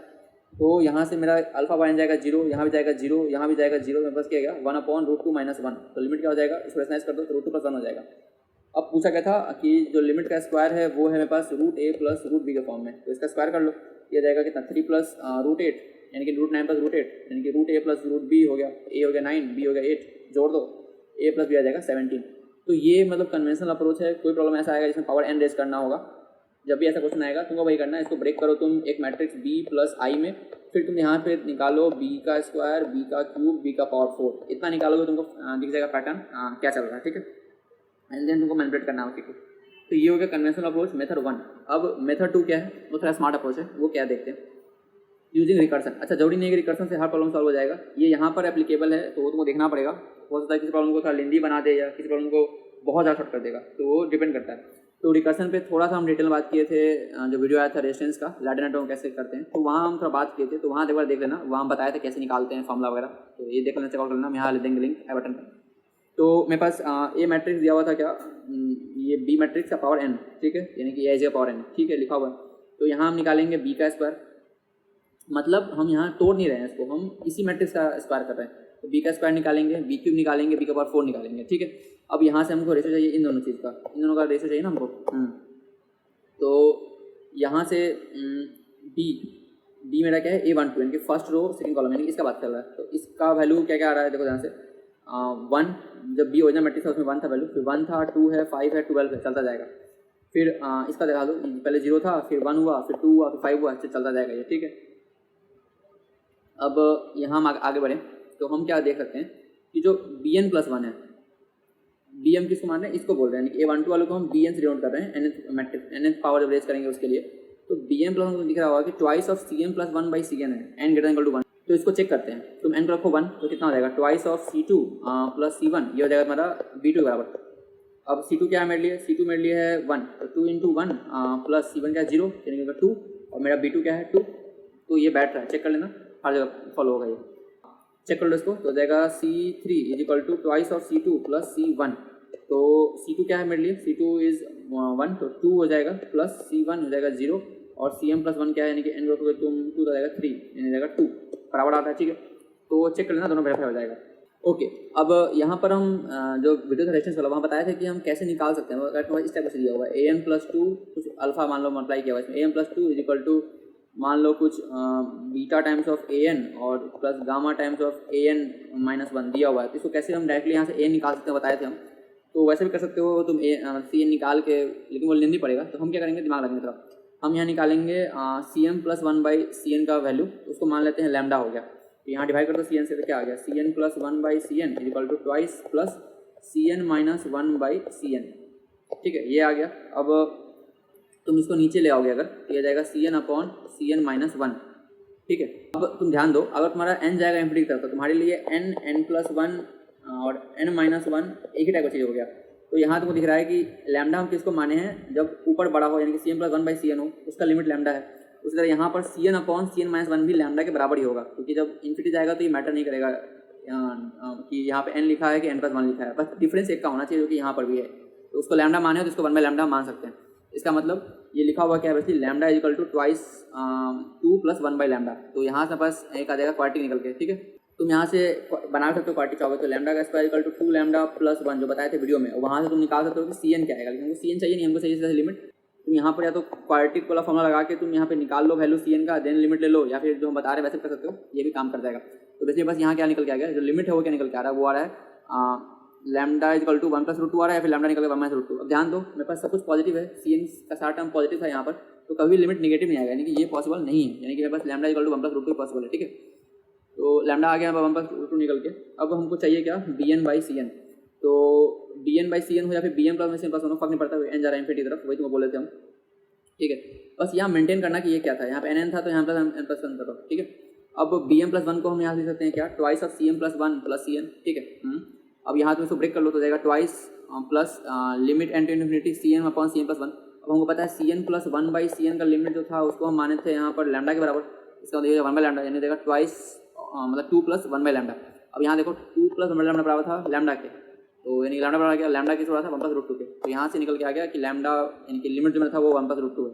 तो यहाँ से मेरा अल्फा बाई n जाएगा 0, यहाँ भी जाएगा 0, यहाँ भी जाएगा 0, मेरे पास क्या गया 1 अपॉन रूट 2 माइनस 1। तो लिमिट क्या हो जाएगा, इसको रेशनाइज कर दो तो रूट 2 प्लस 1 हो जाएगा। अब पूछा क्या था कि जो लिमिट का स्क्वायर है वो है मेरे पास root a plus root b के फॉर्म में, तो इसका स्क्वायर कर लो, ये जाएगा कितना 3 प्लस रूट 8, यानी कि रूट 9 प्लस रूट 8, यानी कि root a plus root b हो गया, a हो गया 9, b हो गया 8, जोड़ दो, a प्लस b आ जाएगा 17। तो ये मतलब कन्वेंशनल अप्रोच है। कोई प्रॉब्लम ऐसा आएगा जिसमें पावर n रेज करना होगा, जब भी ऐसा क्वेश्चन आएगा तुमको वही करना है, इसको ब्रेक करो तुम एक मैट्रिक्स b प्लस आई में, फिर तुम यहाँ पे निकालो b का स्क्वायर, b का क्यूब, b का पावर 4, इतना निकालोगे तुमको दिख जाएगा पैटर्न क्या चल रहा है। ठीक है, एंड देन तुमको मैनिपुलेट करना है उसी को। तो ये हो गया कन्वेंशनल अप्रोच मेथड 1। अब मेथड 2 क्या है, वो थोड़ा स्मार्ट अप्रोच है, वो क्या देखते हैं, यूजिंग रिकर्सन। अच्छा, जरूरी नहीं है कि रिकर्सन से हर प्रॉब्लम सॉल्व हो जाएगा, ये यहाँ पर एप्लीकेबल है, तो वो तुमको देखना पड़ेगा। हो सकता है किसी प्रॉब्लम को थोड़ा लेंदी बना दे या किसी प्रॉब्लम को बहुत ज़्यादा शॉर्ट कर देगा, तो वो डिपेंड करता है। तो रिकर्सन पे थोड़ा सा हम डिटेल बात किए थे, जो वीडियो आया था रेजिस्टेंस का, लैडर कैसे करते हैं, तो वहाँ हम थोड़ा बात किए थे, तो वहाँ एक बार देख लेना, वहाँ हम बताया था कैसे निकालते हैं फॉर्मूला वगैरह, तो ये देख लेना, चेकआउट कर लेना, हम यहाँ ले देंगे लिंक आई बटन पर। तो मेरे पास ए मैट्रिक्स दिया हुआ था क्या, ये बी मैट्रिक्स का पावर n, ठीक है, यानी कि ए का पावर n, ठीक है, लिखा हुआ है। तो यहाँ हम निकालेंगे बी का स्क्वायर, मतलब हम यहाँ तोड़ नहीं रहे हैं इसको, हम इसी मैट्रिक्स का स्क्वायर कर रहे हैं। तो बी का स्क्वायर निकालेंगे, बी क्यूब निकालेंगे, बी का पावर 4 निकालेंगे, ठीक है। अब यहाँ से हमको रेशो चाहिए इन दोनों चीज़ का, इन दोनों का रेशो चाहिए ना हमको। तो यहाँ से बी मेरा क्या है A12, यानी कि फर्स्ट रो सेकंड कॉलम, यानी कि इसका बात कर रहा है। तो इसका वैल्यू क्या क्या आ रहा है, देखो ध्यान से, 1, जब बी ओरिजिनल मैट्रिक्स था उसमें 1 था वैल्यू, फिर 1 था, 2 है, 5 है, 12 है, चलता जाएगा। फिर इसका दिखा दो, पहले 0 था, फिर 1 हुआ, फिर 2 हुआ, फिर 5 हुआ, इससे चलता जाएगा ये, ठीक है। अब यहाँ हम आगे बढ़ें तो हम क्या देख सकते हैं कि जो bn प्लस 1 है, bm किसको मान रहे हैं, इसको बोल रहे हैं, यानी कि A12 वालों को हम bn से डिनोट कर रहे हैं, nth मैट्रिक्स, nth पावर जब रेज करेंगे उसके लिए। तो bm प्लस 1 दिख रहा होगा कि twice of cn plus 1 by cn है, n ग्रेटर इक्वल टू 1। तो इसको चेक करते हैं, तुम n को रखो 1, तो कितना हो जाएगा, twice of c2 plus c1, ये हो जाएगा हमारा b2 के बराबर। अब c2 क्या है मेरे लिए, c2 मेरे लिए है 1, तो 2 इंटू 1 प्लस c1 क्या है 0, यानी कि 2, और मेरा b2 क्या है 2। तो ये बैठ रहा है, चेक कर लेना, हर जगह फॉलो होगा ये, चेक कर लो इसको। तो हो जाएगा c3 is equal to twice of c2 plus c1। तो c2 क्या है मेरे लिए, c2 इज 1, तो 2 हो जाएगा, प्लस c1 हो जाएगा 0, और cm प्लस 1 क्या है, यानी कि n रखोगे तुम 2 हो जाएगा 3, यानी जाएगा 2 बराबर आता है, ठीक है। तो चेक कर लेना, दोनों वेरीफाई हो जाएगा। ओके, अब यहाँ पर हम जो वीडियो था रेजिस्टेंस वाला, वहाँ बताया था कि हम कैसे निकाल सकते हैं। अगर इस टाइप से दिया हुआ है an प्लस 2, कुछ अल्फा मान लो मल्टीप्लाई किया हुआ है इसमें, an plus 2 is equal to मान लो कुछ बीटा टाइम्स ऑफ an और plus gamma times of an minus 1 दिया हुआ है। तो इसको कैसे हम डायरेक्टली यहाँ से a निकाल सकते हैं, बताए थे हम। तो वैसे भी कर सकते हो तुम cn निकाल के, लेकिन वो लेंदी पड़ेगा। तो हम क्या करेंगे, दिमाग लगेंगे थोड़ा, हम यहाँ निकालेंगे cm प्लस 1 बाई cn का वैल्यू, उसको मान लेते हैं लैम्डा हो गया। तो यहाँ डिवाइड कर दो cn से, तो क्या आ गया, cn plus 1 by cn is equal to twice plus cn minus 1 by cn। ठीक है, ये आ गया। अब तुम इसको नीचे ले आओगे अगर, तो ये जाएगा Cn/Cn-1। ठीक है, अब तुम ध्यान दो, अगर तुम्हारा n जाएगा इन्फिनिटी की तरफ तो तुम्हारे लिए n+1 और n-1 एक ही टाइप का चीज़ हो गया। तो यहाँ तुमको दिख रहा है कि लैम्डा हम किसको माने हैं, जब ऊपर बड़ा हो, यानी कि Cn+1/Cn हो, उसका लिमिट लैम्डा है। उसी तरह यहाँ पर Cn/Cn-1 भी लैम्डा के बराबर ही होगा, क्योंकि जब इन्फिनिटी जाएगा तो ये मैटर नहीं करेगा कि यहाँ पे n लिखा है कि n+1 लिखा है, बस डिफरेंस एक का होना चाहिए, जो कि यहाँ पर भी है। तो उसको लैम्डा माने हो तो इसको 1/λ मान सकते हैं। इसका मतलब ये लिखा हुआ क्या है, वैसे lambda is equal to twice 2 + 1/λ। तो यहाँ से बस एक आ जाएगा क्वार्टी निकल के। ठीक है, तुम यहाँ से बना सकते हो क्वार्टी चाहोगे तो लैम्डा का स्क्वायर इक्वल टू 2λ + 1 जो बताए थे वीडियो में, वहाँ से तुम निकाल सकते हो कि Cn क्या आएगा। लेकिन हमको Cn चाहिए नहीं, हमको चाहिए लिमिट। तुम यहाँ पर या तो क्वार्टिक वाला फॉर्मूला लगा के तुम यहाँ पे निकाल लो वैल्यू Cn का, देन लिमिट ले लो, या फिर जो हम बता रहे हैं वैसे कर सकते हो, ये भी काम कर जाएगा। तो बेसिकली बस यहाँ क्या निकल के आ गया, जो लिमिट है वो क्या निकल के आ रहा है, वो आ रहा है लैम्डा इज इक्वल टू 1 + √2 आ रहा है, फिर लैम्डा निकल के 1 - √2। अब ध्यान दो, मेरे पास सब कुछ पॉजिटिव है, Cn का सारा टर्म पॉजिटिव था यहाँ पर, तो कभी लिमिट नेगेटिव नहीं आएगा, यानी कि ये पॉसिबल नहीं है, यानी कि मेरे पास lambda is equal to 1 + √2 possible है। ठीक है, तो लैम्डा आ गया 1 + √2 निकल के। अब हमको चाहिए क्या, bn/Cn। तो bn/Cn हो या फिर bn + Cn + 1 फर्क नहीं पड़ता, n जा रहा है इन्फिनिटी तरफ, वही तुमको बोले थे हम। ठीक है, बस यहाँ मेंटेन करना कि ये क्या था, यहाँ पे n था तो यहाँ पर n+1 करो। ठीक है, अब bm+1 को हम यहाँ लिख सकते हैं क्या, ट्वाइस ऑफ Cn+1 + Cn। ठीक है, अब यहाँ तुम इसको ब्रेक कर लो तो जाएगा twice plus limit n to infinity Cn/Cn+1। अब हमको पता है Cn+1/Cn का लिमिट जो था उसको हम माने थे यहाँ पर लैम्डा के बराबर, इसका मतलब 1/λ, यानी देगा ट्वाइस मतलब 2 + 1/λ। अब यहाँ देखो 2 + 1/λ बराबर था लैम्डा के, तो यानी लैम्डा बराबर क्या, लैम्डा किस हो रहा था 1 + √2 के, तो यहाँ से निकल के आ गया कि लैम्डा यानी कि लिमिट जो मेरा था वो 1 + √2 है।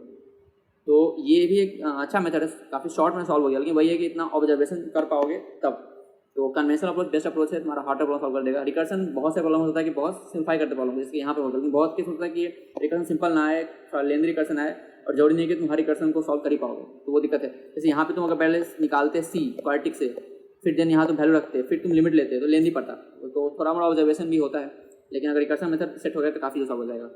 तो ये भी एक अच्छा मेथड है, काफ़ी शॉर्ट में सॉल्व हो गया, लेकिन वही है कि इतना ऑब्जर्वेशन कर पाओगे तब। तो कन्वेंशनल अप्रोच बेस्ट अप्रोच है, तुम्हारा हार्ड प्रॉब्लम सॉल्व कर देगा। रिकर्सन बहुत से प्रॉब्लम होता है कि बहुत सिंप्लीफाई करते प्रॉब्लम, जैसे यहाँ पे होता है, लेकिन बहुत केस होता है कि रिकर्सन सिंपल ना आए, थोड़ा लेंदी रिकर्सन आए, और जरूरी नहीं कि तुम हर रिकर्सन को सॉल्व कर ही पाओगे, तो वो दिक्कत है। जैसे यहाँ पे तुम अगर पहले निकालते सी क्वार्टिक से, फिर देन यहाँ तुम वैल्यू रखते, फिर तुम लिमिट लेते, तो लेंदी पड़ता, तो थोड़ा मोड़ा ऑब्जर्वेशन भी होता है। लेकिन अगर रिकर्सन मेथड सेट हो गया तो काफ़ी सॉल्व हो जाएगा।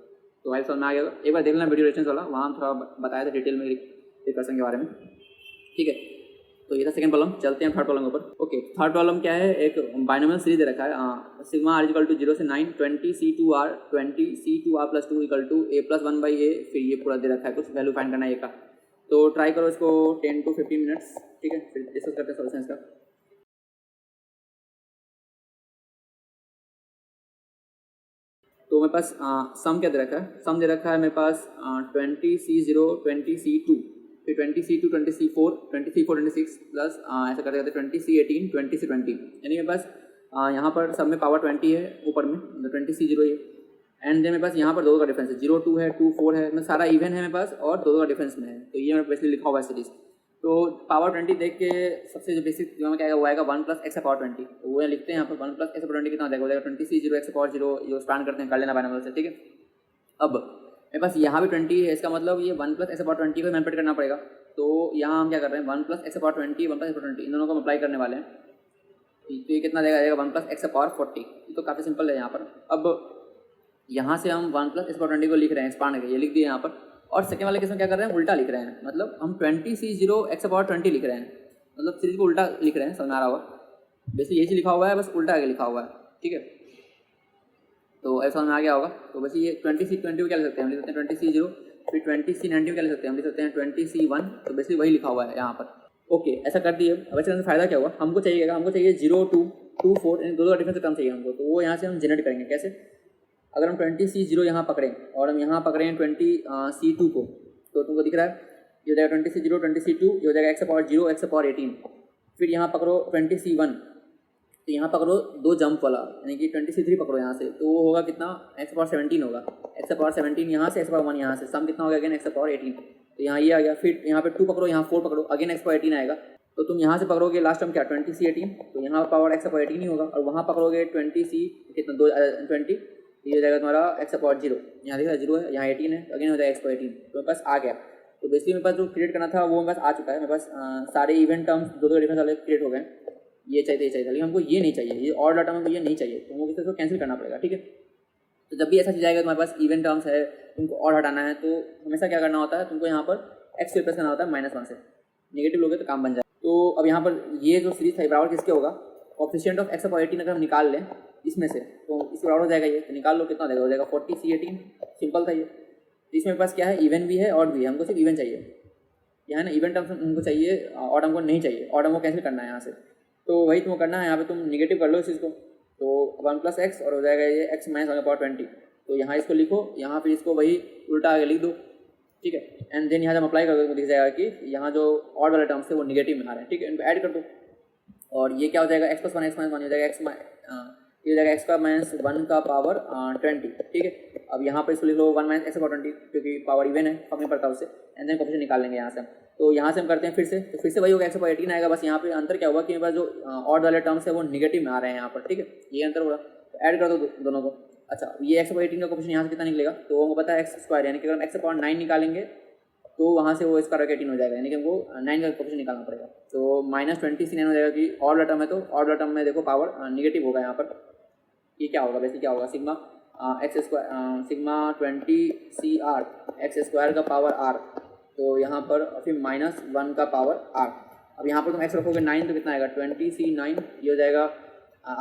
तो आई समझ में आ गया, एक बार देख लेना वीडियो रेफरेंस वाला, वहाँ हम थोड़ा बताया था डिटेल में रिकर्सन के बारे में। ठीक है, तो ये था सेकंड प्रॉब्लम। चलते हैं थर्ड प्रॉब्लम के ऊपर। ओके, थर्ड प्रॉब्लम क्या है, एक बाइनोमियल सीरीज दे रखा है, सिग्मा r इक्वल टू 0 से 9 20c2r 20c2r + 2 equal to a + 1/a, फिर ये पूरा दे रखा है, कुछ वैल्यू फाइंड करना है a का। तो ट्राई करो इसको 10 to 15 मिनट्स। ठीक है, फिर डिस्कस करते हैं सॉल्यूशन इसका। तो मेरे पास सम क्या दे रखा है, सम दे रखा है मेरे पास 20c0 20c2 फिर 20c2 20c4 20c4 26 प्लस ऐसा करते करते 20c18 20c20, यानी मेरे पास यहाँ पर सब में पावर 20 है ऊपर में, 20c0 ये, एंड देन मेरे पास यहाँ पर दो का डिफरेंस है, 0 2 है 2 4 है, मैं सारा इवन है मेरे पास और दो का डिफरेंस में है, तो ये मेरे बेसिकली लिखा हुआ है सीरीज। तो पावर 20 देख के सबसे जो बेसिक जो क्या आएगा वो आएगा 1 + x/20, तो वो लिखते हैं यहाँ पर 1 + x/20 कितना हो जाएगा 20c0 x/0, जो स्पैन करते हैं कर लेना बाइनोमियल से। ठीक है, अब मेरे पास यहाँ भी 20 है, इसका मतलब ये 1 + x/20 को मैनिपुलेट करना पड़ेगा। तो यहाँ हम क्या कर रहे हैं 1 + x/20 1 + x/20 इन दोनों को अप्लाई करने वाले हैं, तो ये कितना देगा 1 + x/40, ये तो काफ़ी सिंपल है यहाँ पर। अब यहाँ से हम 1 + x/20 को लिख रहे हैं एक्सपांड करके, ये लिख दिए यहाँ पर, और सेकंड वाले केस में क्या कर रहे हैं उल्टा लिख रहे हैं, मतलब हम 20c0 x/20 लिख रहे हैं, मतलब सीरीज को उल्टा लिख रहे हैं, समझ में आ रहा होगा। बेसिकली यही लिखा हुआ है, बस उल्टा आगे लिखा हुआ है। ठीक है, तो ऐसा समझ में आ गया होगा। तो वैसे ये 20c20 को क्या लिख सकते हैं, हम लिख सकते हैं 20c0, फिर 20c90 को क्या लिख सकते हैं, हम लिख सकते हैं 20c1, तो बेसिकली वही लिखा हुआ है यहाँ पर। ओके, ऐसा कर दिए। अब ऐसे फ़ायदा क्या हुआ, हमको चाहिए 0 2 2 4, इन दोनों का डिफरेंस टर्म चाहिए हमको, तो वो यहाँ से हम जनरेट करेंगे कैसे। अगर हम 20c0 यहाँ पकड़ें और हम यहाँ पकड़ें 20c2 को, तो तुमको दिख रहा है ये हो जाएगा 20c0 20c2, ये हो जाएगा x/0 x/18, फिर यहाँ पकड़ो 20c1, तो यहाँ पकड़ो दो जंप वाला, यानी कि 20c3 पकड़ो यहाँ से, तो वो होगा कितना x/17 होगा, x/17 यहाँ से x/1 यहाँ से, सम कितना होगा अगेन x/18, तो यहाँ ये आ गया। फिर यहाँ पे 2 पकड़ो, यहाँ 4 पकड़ो, अगेन x/18 आएगा, तो तुम यहाँ से पकड़ोगे लास्ट टर्म क्या 20c18, तो यहाँ पावर x/18 ही होगा, और वहाँ पकड़ोगे 20c कितना 20, ये हो जाएगा तुम्हारा x/0, यहाँ देखा 0 है, यहाँ 18 है, अगेन हो जाएगा x/18, तो मेरे पास आ गया। तो बेसिकली मेरे पास जो क्रिएट करना था वो मेरे पास आ चुका है, मेरे पास सारे इवेंट टर्म्स दो डिफरेंस वाले क्रिएट हो गए। ये चाहिए लेकिन हमको ये नहीं चाहिए, ये और डाटा हमको ये नहीं चाहिए, तो हमको इसको कैंसिल करना पड़ेगा। ठीक है, तो जब भी ऐसा चीज़ आएगा तुम्हारे पास इवेंट टर्म्स है, तुमको और हटाना है, तो हमेशा क्या करना होता है, तुमको यहाँ पर x रिप्लेस करना होता है -1 से, नेगेटिव लोगे तो काम बन जाए। तो अब यहाँ पर ये जो सीरीज था बराबर किसके होगा, कोफिशिएंट ऑफ x/18 अगर हम निकाल लें, इसमें से, तो इसको आउट हो जाएगा ये, तो निकाल लो कितना देगा, हो जाएगा 40C18। सिंपल था ये। तो इसमें पास क्या है, इवन भी है ऑड भी है, हमको सिर्फ इवन चाहिए। यहाँ ना इवन टर्म्स हमको चाहिए, ऑड हमको नहीं चाहिए, ऑड हमको कैंसिल करना है यहाँ से। तो वही तुमको करना है, यहाँ पे तुम निगेटिव कर लो इस चीज़ को, तो 1 + x और हो जाएगा ये x - 1/20। तो यहाँ इसको लिखो, यहाँ फिर इसको वही उल्टा आगे लिख दो, ठीक है। एंड देन यहाँ जब अप्लाई कर दो तो दिख जाएगा कि यहाँ जो ऑड वाले टर्म्स है वो निगेटिव में आ रहे हैं, ठीक है। इनको ऐड कर दो और ये क्या हो जाएगा, x + 1 x - 1 हो जाएगा ये हो जाएगा x² - 1 का पावर 20, ठीक है। अब यहाँ पर इसको लिख लो 1 - x/20 क्योंकि पावर इवन है, फर्क नहीं पड़ता उससे। एंड देन कोफिशिएंट निकाल लेंगे यहाँ से हम। तो यहाँ से हम करते हैं फिर से, तो फिर से वही होगा x/18 आएगा। बस यहाँ पे अंतर क्या हुआ कि मेरे पास जो ऑड वाले टर्म्स है वो निगेटिव में आ रहे हैं यहाँ पर, ठीक है। ये अंतर होगा, तो ऐड कर दो दोनों को। अच्छा, ये x/18 का कोफिशिएंट यहाँ से कितना निकलेगा, तो हमको पता है x², यानी कि अगर हम x/9 निकालेंगे तो वहाँ से वो स्क्वायर 18 हो जाएगा, यानी कि हमको 9 का कोफिशिएंट निकालना पड़ेगा। तो -20C9 हो जाएगा कि ऑड वाला टर्म है, तो ऑड वाला टर्म में देखो पावर निगेटिव होगा यहाँ पर। ये क्या होगा, वैसे क्या होगा, सिग्मा 20CR x² का पावर r, तो यहाँ पर फिर -1 का पावर r। अब यहाँ पर तुम x रखोगे 9 तो कितना आएगा 20C9, ये हो जाएगा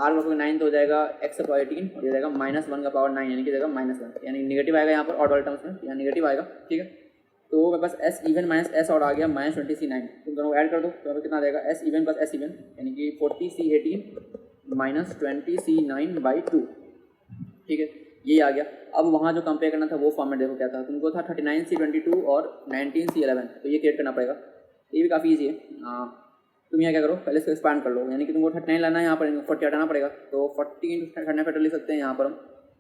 r रखोगे 9 तो हो जाएगा x/18 और ये हो जाएगा -1 का पावर 9, यानी कि जाएगा -1, यानी निगेटिव आएगा यहाँ पर ऑड वाले टर्म्स में, यहाँ निगेटिव आएगा, ठीक है। तो मेरे पास s इवन - s ऑड आ गया -20C9, तुम दोनों ऐड कर दो तो कितना आ जाएगा s इवन + s इवन, यानी कि 40C18 - 20C9/2, ठीक है। ये आ गया। अब वहाँ जो कंपेयर करना था वो फॉर्मेट देखो क्या था, तुमको था 39C22 और 19C11, तो ये क्रिएट करना पड़ेगा। ये भी काफ़ी ईजी है। तुम यहाँ क्या करो, पहले इसको एक्सपांड कर लो, यानी कि तुमको 39 लाना है, यहाँ पर 40 हटाना पड़ेगा, तो 40 × 39 फैक्टर लिख सकते हैं यहाँ पर हम।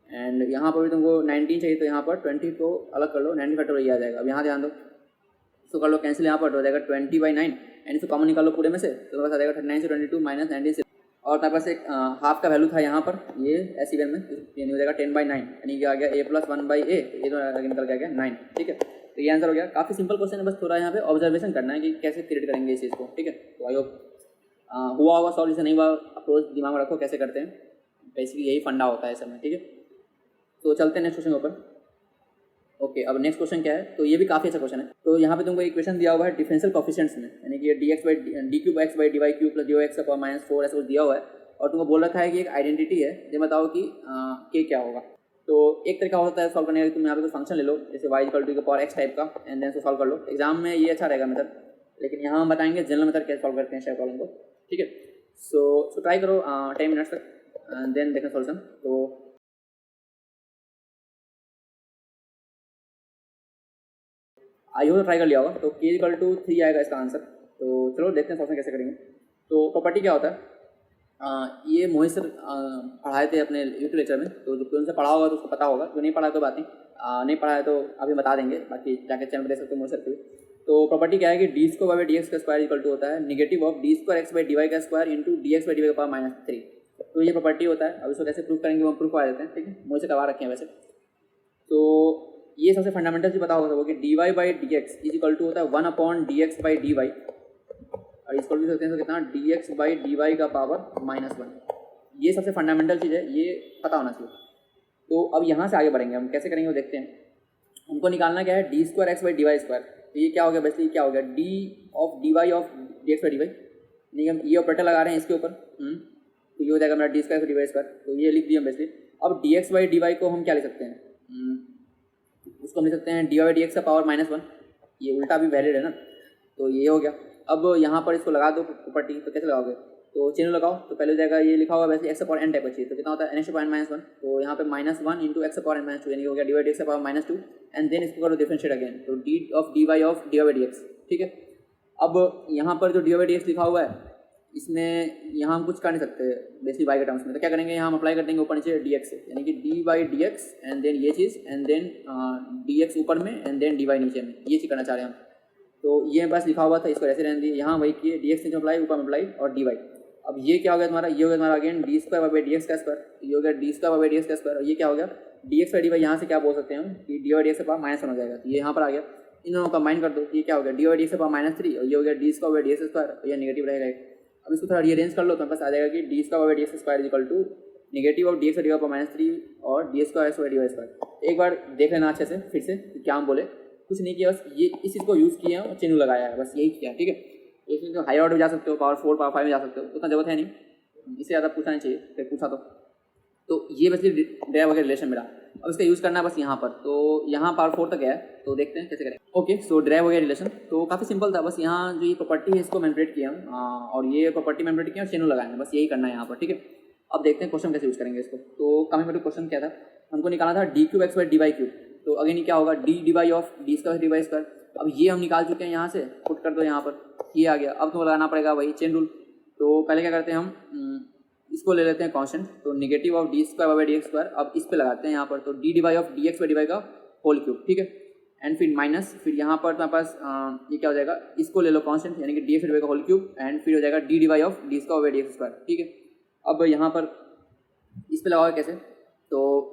एंड यहाँ पर भी तुमको 19 चाहिए, तो यहाँ पर 20 को अलग कर लो, 90 फैक्टर ये आ जाएगा। अब यहाँ ध्यान दो, इसको कर लो कैंसिल, यहाँ पर हो जाएगा 20/9, एंड इसको कॉमन निकाल लो पूरे में से, तो बस आ जाएगा 39C22 - 19C, और मेरे पास एक हाफ का वैल्यू था यहाँ पर, ये एस इवन में, यानी हो जाएगा 10/9, यानी कि आ गया a + 1/a, ये तो निकल के आ गया 9, ठीक है। तो ये आंसर हो गया। काफ़ी सिंपल क्वेश्चन है, बस थोड़ा यहाँ पे ऑब्जर्वेशन करना है कि कैसे क्रिएट करेंगे इस चीज़ को, ठीक है। तो आई होप हुआ होगा सॉल्व, जैसे नहीं हुआ अप्रोच दिमाग में रखो कैसे करते हैं, बेसिकली यही फंडा होता है इस समय, ठीक है। तो चलते हैं नेक्स्ट क्वेश्चन के ऊपर। ओके, अब नेक्स्ट क्वेश्चन क्या है, तो ये भी काफ़ी अच्छा क्वेश्चन है। तो यहाँ पे तुमको एक क्वेश्चन दिया हुआ है डिफरेंशियल कोफिशिएंट्स में, यानी कि dx/dy³ + dy(x⁻⁴) ऐसा कुछ दिया हुआ है, और तुमको बोल रखा है कि एक आइडेंटिटी है, ये बताओ कि के क्या होगा। तो एक तरीका हो सकता है सॉल्व करने का, तुम यहाँ पे कोई फंक्शन ले लो, जैसे y = x टाइप का, एंड देन से सॉल्व कर लो। एग्जाम में ये अच्छा रहेगा मेथड, लेकिन यहाँ हम बताएंगे जनरल मेथड कैसे सॉल्व करते हैं शेयर प्रॉब्लम को, ठीक है। सो ट्राई करो 10 मिनट्स तक, देन देखना सॉल्यूशन। तो आई हो ट्राई कर लिया होगा, तो k = 3 आएगा इसका आंसर। तो चलो देखते हैं सॉल्यूशन कैसे करेंगे। तो प्रॉपर्टी क्या होता है, ये मोहित सर पढ़ाए थे अपने यूट्यूब लेक्चर में, तो जो उनसे पढ़ा होगा तो उसको पता होगा, जो नहीं पढ़ा तो बात नहीं, नहीं पढ़ा है तो अभी बता देंगे, बाकी जाके चैनल पर देख सकते हो मोहित सर को। तो प्रॉपर्टी क्या है कि d² / dx² होता है negative of d²x/dy² into dx/dy का पावर -3। तो ये प्रॉपर्टी होता है। अब इसको कैसे प्रूव करेंगे वो प्रूफ करा देते हैं, ठीक है। मोहित से करवा रखे हैं वैसे। तो ये सबसे फंडामेंटल चीज़ पता होगा सबको कि dy/dx होता है 1/dx/dy, और इसको भी सकते हैं तो कितना dx/dy का पावर -1। ये सबसे फंडामेंटल चीज़ है, ये पता होना चाहिए। तो अब यहाँ से आगे बढ़ेंगे हम, कैसे करेंगे वो देखते हैं। हमको निकालना क्या है d²x/dy², तो ये क्या हो गया, बेसिकली क्या हो गया d(dy)(dx/dy), नहीं हम ये ऑपरेटर लगा रहे हैं इसके ऊपर, तो ये हो जाएगा मेरा d²/dy², तो ये लिख दिया बेसिकली। अब dx/dy को हम क्या लिख सकते हैं, उसको हम लिख सकते हैं dy/dx का पावर -1, ये उल्टा भी वैलिड है ना, तो ये हो गया। अब यहाँ पर इसको लगा दो प्रॉपर्टी, तो कैसे लगाओगे, तो चिन्ह लगाओ, तो पहले हो जाएगा ये लिखा हुआ वैसे x/n टाइप का चाहिए, तो कितना होता है n⁻⁻1, तो यहाँ पे -1 इंटू x/n−2, यानी हो गया dy/dx का पावर -2, एंड देन इसको करो डिफरेंशिएट अगेन, तो dy/dx, ठीक है। अब यहाँ पर जो dy/dx लिखा हुआ है, इसमें यहाँ हम कुछ कर नहीं सकते बेसिकली y के टर्म्स में, तो क्या करेंगे, यहाँ हम अप्लाई कर देंगे ऊपर नीचे dx से, यानी कि d/dx एंड देन ये चीज़, एंड देन dx ऊपर में एंड देन dy नीचे में, ये चीज़ करना चाह रहे हैं हम। तो ये बस लिखा हुआ था, इसको ऐसे रहने दिए, यहाँ वही किए dx नीचे अप्लाई, ऊपर में अप्लाई, और dy। अब ये क्या हो गया तुम्हारा, ये हो गया तुम्हारा अगेन d²/dx², ये हो गया d²/dx², और ये क्या हो गया dx/dy, यहाँ से क्या बोल सकते हैं हम कि dy/dx का पावर -1 हो जाएगा, तो ये यहाँ पर आ गया। इन दोनों का कंबाइन कर दो, ये क्या हो गया dy/dx का पावर -3, और ये हो गया d²/dx², ये नेगेटिव रहेगा। अब इसको थोड़ा रीअरेंज कर लो, तो बस आ जाएगा कि d²/dx² नेगेटिव ऑफ dx/dy का पावर -3 और d²x/dy²। एक बार देख लेना अच्छे से फिर से क्या हम बोले, कुछ नहीं किया, बस ये इस चीज़ को यूज़ किया और चिन्ह लगाया है, बस यही किया, ठीक है। इसमें तो हाई ऑर्डर भी जा सकते हो, पावर 4 पावर 5 में जा सकते हो, उतना जरूरत है नहीं, इससे ज़्यादा पूछना नहीं चाहिए, फिर पूछा तो तो ये बस डेराइव वगैरह रिलेशन मेरा। अब इसका यूज़ करना है बस यहाँ पर, तो यहाँ पावर 4 तक गया है, तो देखते हैं कैसे करें। ओके, सो डेराइव वगैरह रिलेशन तो काफ़ी सिंपल था, बस यहाँ जो ये प्रॉपर्टी है इसको मैनिपुलेट किया हम, और ये प्रॉपर्टी मैनिपुलेट किया और चेनो लगाए हैं, बस यही करना है यहाँ पर, ठीक है। अब देखते हैं क्वेश्चन कैसे यूज़ करेंगे इसको। तो कमिंग टू क्वेश्चन क्या था, हमको निकाला था D cube X by D Y cube. तो अगेन ये क्या होगा, D D Y of D square D Y square. अब ये हम निकाल चुके हैं यहाँ से, पुट कर दो यहाँ पर, ये आ गया। अब तो लगाना पड़ेगा वही चेन रूल। तो पहले क्या करते हैं हम, इसको ले लेते हैं कांस्टेंट, तो negative of D square by D X square. अब इस पे लगाते हैं यहाँ पर, तो D D Y of D X by D Y का होल क्यूब, ठीक है। एंड फिर माइनस, फिर यहाँ पर तुम्हारे पास ये क्या हो जाएगा, इसको ले लो कांस्टेंट यानी कि डी एक्स डी वाई का होल क्यूब, एंड फिर हो जाएगा D D Y of D square by D X square, ठीक है। अब यहाँ पर इस पे लगाओगे कैसे, तो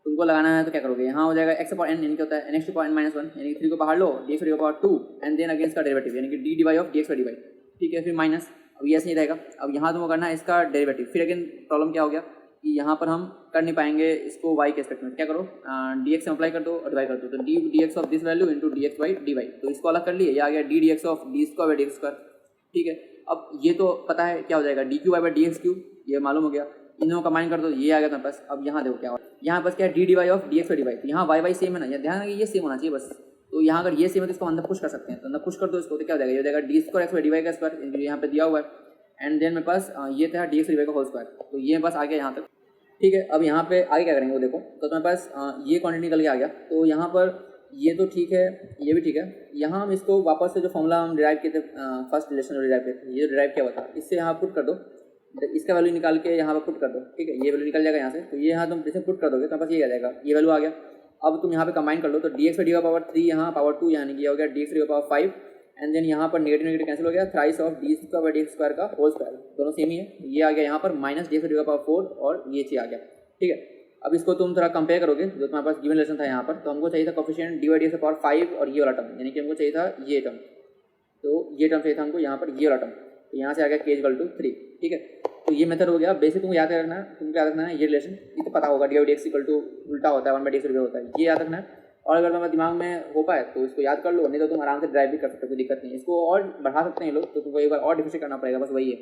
तुमको लगाना है तो क्या करोगे, यहाँ हो जाएगा एक्स अपॉन एन यानी क्या होता है N X to power N minus one, यानी कि 3 को बाहर लो, D X power 2 and then against का डेरिवेटिव यानी कि D D Y of D X D Y, ठीक है। फिर माइनस, अब ये ऐसे नहीं रहेगा। अब यहाँ तुमको करना है इसका डेरिवेटिव। फिर अगेन प्रॉब्लम क्या हो गया कि यहाँ पर हम कर नहीं पाएंगे इसको वाई के एस्पेक्ट में, क्या करो डी एक्स अप्लाई कर दो और डिवाइड कर दो, तो D D X of this value into D X by D Y, तो इसको अलग कर लिए, ये आ गया D D X of D square by D X square, ठीक है। अब ये तो पता है क्या हो जाएगा, D cube Y by D X cube, ये मालूम हो गया। इन दोनों कंबाइन कर दो, ये आ गया तुम्हारे पास। अब यहाँ देखो क्या हो, यहाँ पास क्या है D D Y of D X by D Y, तो यहाँ वाई वाई सेम है ना, यहाँ ध्यान रखिए ये सेम होना चाहिए बस। तो यहाँ अगर ये सेम है तो इसको अंदर पुश कर सकते हैं, तो अंदर पुश कर दो इसको, तो क्या हो जाएगा, ये हो जाएगा D square X by D Y का स्क्वायर, यहाँ पे दिया हुआ है, एंड देन मेरे पास ये था डी एक्स डी वाई का होल स्क्वायर, तो ये बस आ गया यहाँ तक, ठीक है। अब यहाँ पे आगे क्या करेंगे वो देखो, तो तुम्हारे पास ये क्वांटिटी निकल के आ गया, तो यहाँ पर ये तो ठीक है, ये भी ठीक है। यहाँ हम इसको वापस से जो फॉर्मूला हम डिराइव किए थे, फर्स्ट रिलेशन जो डिराइव किए थे, ये डिराइव किया हुआ था, इससे यहाँ पुट कर दो, इसका वैल्यू निकाल के यहाँ पर पुट कर दो, ठीक है। ये वैल्यू निकल जाएगा यहाँ से, तो ये यहाँ तुम जैसे पुट कर दोगे तो बस ये आ जाएगा, ये वैल्यू आ गया। अब तुम यहाँ पे कंबाइन कर लो, तो डी एक्स डी पावर 3 यहाँ पावर 2 यानी कि हो गया D X D power 5, and then यहाँ पर नेगेटिव नेगेटिव कैंसिल हो गया, thrice of D square by D X square का होल स्क्वायर, दोनों सेम ही है। ये आ गया यहाँ पर minus D X D power 4 और ये चीज आ गया, ठीक है। अब इसको तुम थोड़ा कंपेयर करोगे, जो तुम्हारे पास गिवन रिलेशन था यहाँ पर, तो हमको चाहिए था coefficient D by D X power 5 और ये वाला टर्म, यानी कि हमको चाहिए था ये टर्म, तो ये टर्म चाहिए था हमको यहाँ पर, ये वाला टर्म, तो यहाँ से आ गया के इक्वल टू 3, ठीक है। तो ये मेथड हो गया। बेसिक तुमको याद रखना है, तुमको याद रखना है ये रिलेशन, ये तो पता होगा D by D X equal to उल्टा होता है 1 बाई डी एक्स होता है, ये याद रखना है। और अगर तुम्हारे दिमाग में हो पाए तो इसको याद कर लो, नहीं तो तुम आराम से ड्राइव भी कर सकते हो, कोई दिक्कत नहीं है। इसको और बढ़ा सकते हैं लोग, तो तुमको एक बार और डिफिकल्ट करना पड़ेगा, बस वही है,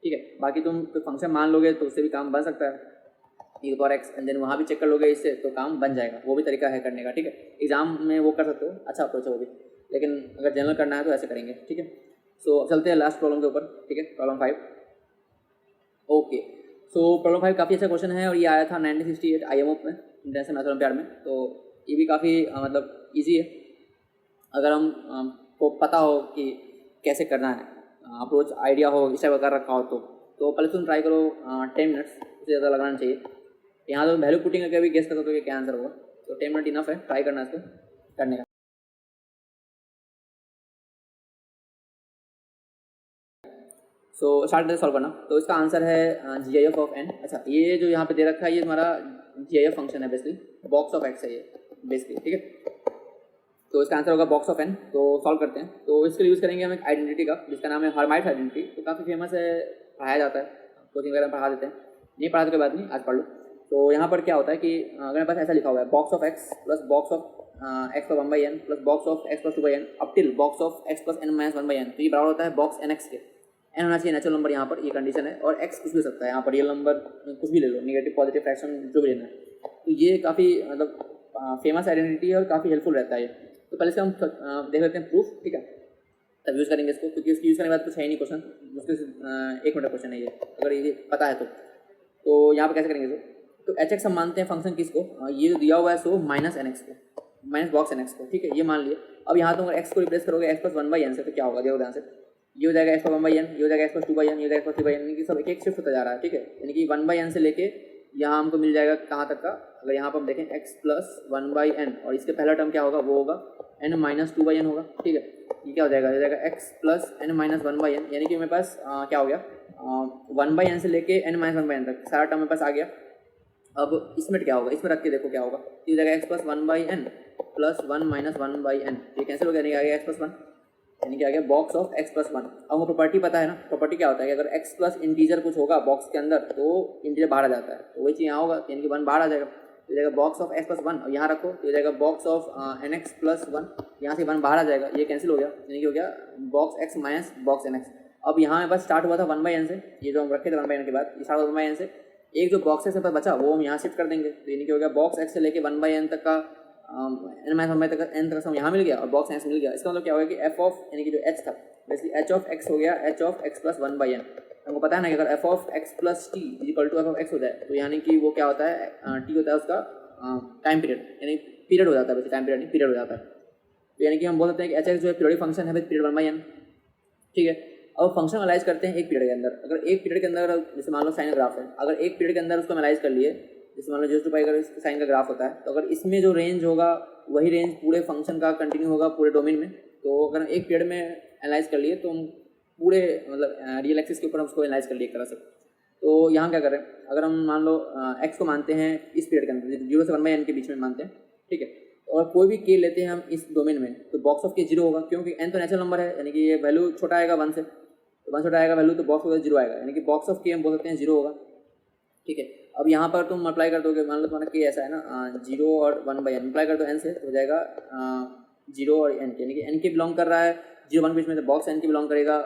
ठीक है। बाकी तुम कोई फंक्शन मान लोगे तो उससे भी काम बन सकता है, एक बार एक्स एंड देन वहाँ भी चेक कर लोगे इससे, तो काम बन जाएगा, वो भी तरीका है करने का, ठीक है। एग्जाम में वो कर सकते हो, अच्छा अप्रोच है वो भी, लेकिन अगर जनरल करना है तो ऐसे करेंगे, ठीक है। सो चलते हैं लास्ट प्रॉब्लम के ऊपर, ठीक है, प्रॉब्लम 5। ओके, सो प्रॉब्लम 5 काफ़ी अच्छा क्वेश्चन है और ये आया था 1968 IMO में, इंटरनेशनल मैथमेटिक्स ओलंपियाड में, तो ये भी काफ़ी मतलब ईजी है अगर हम को पता हो कि कैसे करना है, अप्रोच आइडिया हो, इस टाइप का कर रखा हो तो पहले तुम ट्राई करो 10 मिनट्स, उससे ज़्यादा लगाना चाहिए। यहाँ तो वैल्यू पुटिंग करके भी गेस कर सकते हो कि क्या आंसर होगा, तो 10 मिनट इनफ है ट्राई करना इसको करने का। सो स्टार्ट करते सॉल्व करना। तो इसका आंसर है जी आई एफ ऑफ एन। अच्छा, ये जो यहाँ पे दे रखा है ये तुम्हारा जी आई एफ फंक्शन है, बेसिकली बॉक्स ऑफ एक्स है ये बेसिकली, ठीक है। तो इसका आंसर होगा बॉक्स ऑफ एन। तो सॉल्व करते हैं। तो इसके लिए यूज़ करेंगे हम एक आइडेंटिटी का जिसका नाम है हर्माइट आइडेंटिटी। तो काफ़ी फेमस है, पढ़ाया जाता है, कोचिंग वगैरह में पढ़ा देते हैं, नहीं पढ़ाते कोई बात नहीं, आज पढ़ लो। तो यहाँ पर क्या होता है कि अगर मेरे पास ऐसा लिखा हुआ है box of X plus box of X plus 1/n plus box of X plus 2/n up till box of X plus n minus 1/n, तो ये बराबर होता है बॉक्स nx के। n होना चाहिए नेचुरल नंबर, यहाँ पर ये कंडीशन है, और x कुछ भी हो सकता है, यहाँ पर रियल नंबर कुछ भी ले लो, नेगेटिव पॉजिटिव फ्रैक्शन जो भी लेना है। तो ये काफ़ी मतलब फेमस आइडेंटिटी है और काफ़ी हेल्पफुल रहता है ये। तो पहले इसका हम देख लेते हैं प्रूफ, ठीक है, तब यूज़ करेंगे इसको, क्योंकि इसकी यूज़ करने के बाद कुछ है ही नहीं क्वेश्चन, मुश्किल से 1 मिनट क्वेश्चन है ये, अगर ये पता है तो यहाँ पर कैसे करेंगे इसको। तो एच एक्स हम मानते हैं फंक्शन किसको, ये जो दिया हुआ है सो माइनस एन एक्स को, माइनस बॉक्स एन एक्स को, ठीक है, ये मान लिए। अब यहाँ तो अगर एक्स को रिप्लेस करोगे एक्स प्लस 1/n से, तो क्या होगा, देखो ध्यान से, ये हो जाएगा एक्स प्लस 1/n, ये हो जाएगा एक्स प्लस 2/n, ये हो जाएगा एक्स प्लस 3/n, यानी कि सब एक एक शिफ्ट होता जा रहा है, ठीक है। यानी कि 1/n से लेके यहाँ हमको मिल जाएगा कहाँ तक का, अगर यहाँ पर हम देखें एक्स प्लस 1/n और इसके पहला टर्म क्या होगा, वो होगा n माइनस 2/n होगा, ठीक है। ये क्या हो जाएगा, ये जाएगा x plus n minus 1/n, यानी कि मेरे पास क्या हो गया 1/n से लेके n माइनस 1/n तक सारा टर्म मेरे पास आ गया। अब इसमें क्या होगा, इसमें रख के देखो क्या होगा, ये हो जाएगा x plus 1/n plus 1 minus 1/n, ये कैंसिल हो गया, यानी कि आ गया एक्स प्लस 1, यानी कि आ गया बॉक्स ऑफ एक्स प्लस 1। अब वो प्रॉपर्टी पता है ना, प्रॉपर्टी क्या होता है कि अगर एक्स प्लस इंटीजर कुछ होगा बॉक्स के अंदर तो इंटीजर बाहर आ जाता है, तो वही चीज़ यहाँ होगा, यानी कि 1 बाहर आ जाएगा, तो हो जाएगा बॉक्स ऑफ एक्स प्लस 1, और यहाँ रखो तो हो जाएगा box of N X plus 1, यहाँ से 1 बाहर आ जाएगा, ये कैंसिल हो गया, यानी कि हो गया box X minus box N X. अब यहाँ मेरे पास स्टार्ट हुआ था 1/n से, ये जो हम रखे थे 1/n के बाद ये स्टार्ट हुआ 1/n से, एक जो बॉक्स एक्स पर बचा वो हम यहाँ शिफ्ट कर देंगे, तो यानी कि हो गया बॉक्स एक्स से लेके 1/n तक का n-1 तक n तक सम यहाँ मिल गया और बॉक्स एक्स मिल गया। इसका मतलब क्या होगा कि एफ ऑफ यानी कि जो एच था बेसिकली एच ऑफ एक्स हो गया H of X plus 1/n। हमको पता है ना कि अगर F of X plus T equal to F of X हो जाए तो यानी कि वो क्या होता है, टी होता है उसका टाइम पीरियड, यानी पीरियड हो जाता है, वैसे टाइम पीरियड नहीं पीरियड हो जाता है। तो यानी कि हम बोल सकते हैं कि एच एक्स जो है पीरियडिक फंक्शन है विद पीरियड 1/n, ठीक है। अब फंक्शन एनालाइज करते हैं एक पीरियड के अंदर। अगर एक पीरियड के अंदर जैसे मान लो साइन का ग्राफ है, अगर एक पीरियड के अंदर उसको एनालाइज कर लिए, जैसे मान लो 0 अगर साइन का ग्राफ होता है, तो अगर इसमें जो रेंज होगा वही रेंज पूरे फंक्शन का कंटिन्यू होगा पूरे डोमेन में। तो अगर एक पीरियड में एनालाइज कर लिए तो हम पूरे मतलब रियल एक्सिस के ऊपर हम उसको एनालाइज कर लिए एक तरह से। तो यहाँ क्या कर रहे हैं, अगर हम मान लो एक्स को मानते हैं इस पीरियड के अंदर 0 से 1/n के बीच में मानते हैं, ठीक है, और कोई भी के लेते हैं हम इस डोमेन में, तो बॉक्स ऑफ के 0 होगा क्योंकि n तो नेचुरल नंबर है, यानी कि ये वैल्यू छोटा आएगा 1 से, तो 1 छोटा आएगा वैल्यू तो बॉक्स ऑफ 0 आएगा, यानी कि बॉक्स ऑफ के हम बोल सकते हैं 0 होगा, ठीक है। अब यहाँ पर तुम अप्लाई कर दोगे, मान लो तुम्हारा के ऐसा है ना 0 और 1/n अप्लाई कर दो n से, तो हो जाएगा 0 और n के, यानी कि n के बिलोंग कर रहा है 0 1 के बीच में, तो बॉक्स n के बिलोंग करेगा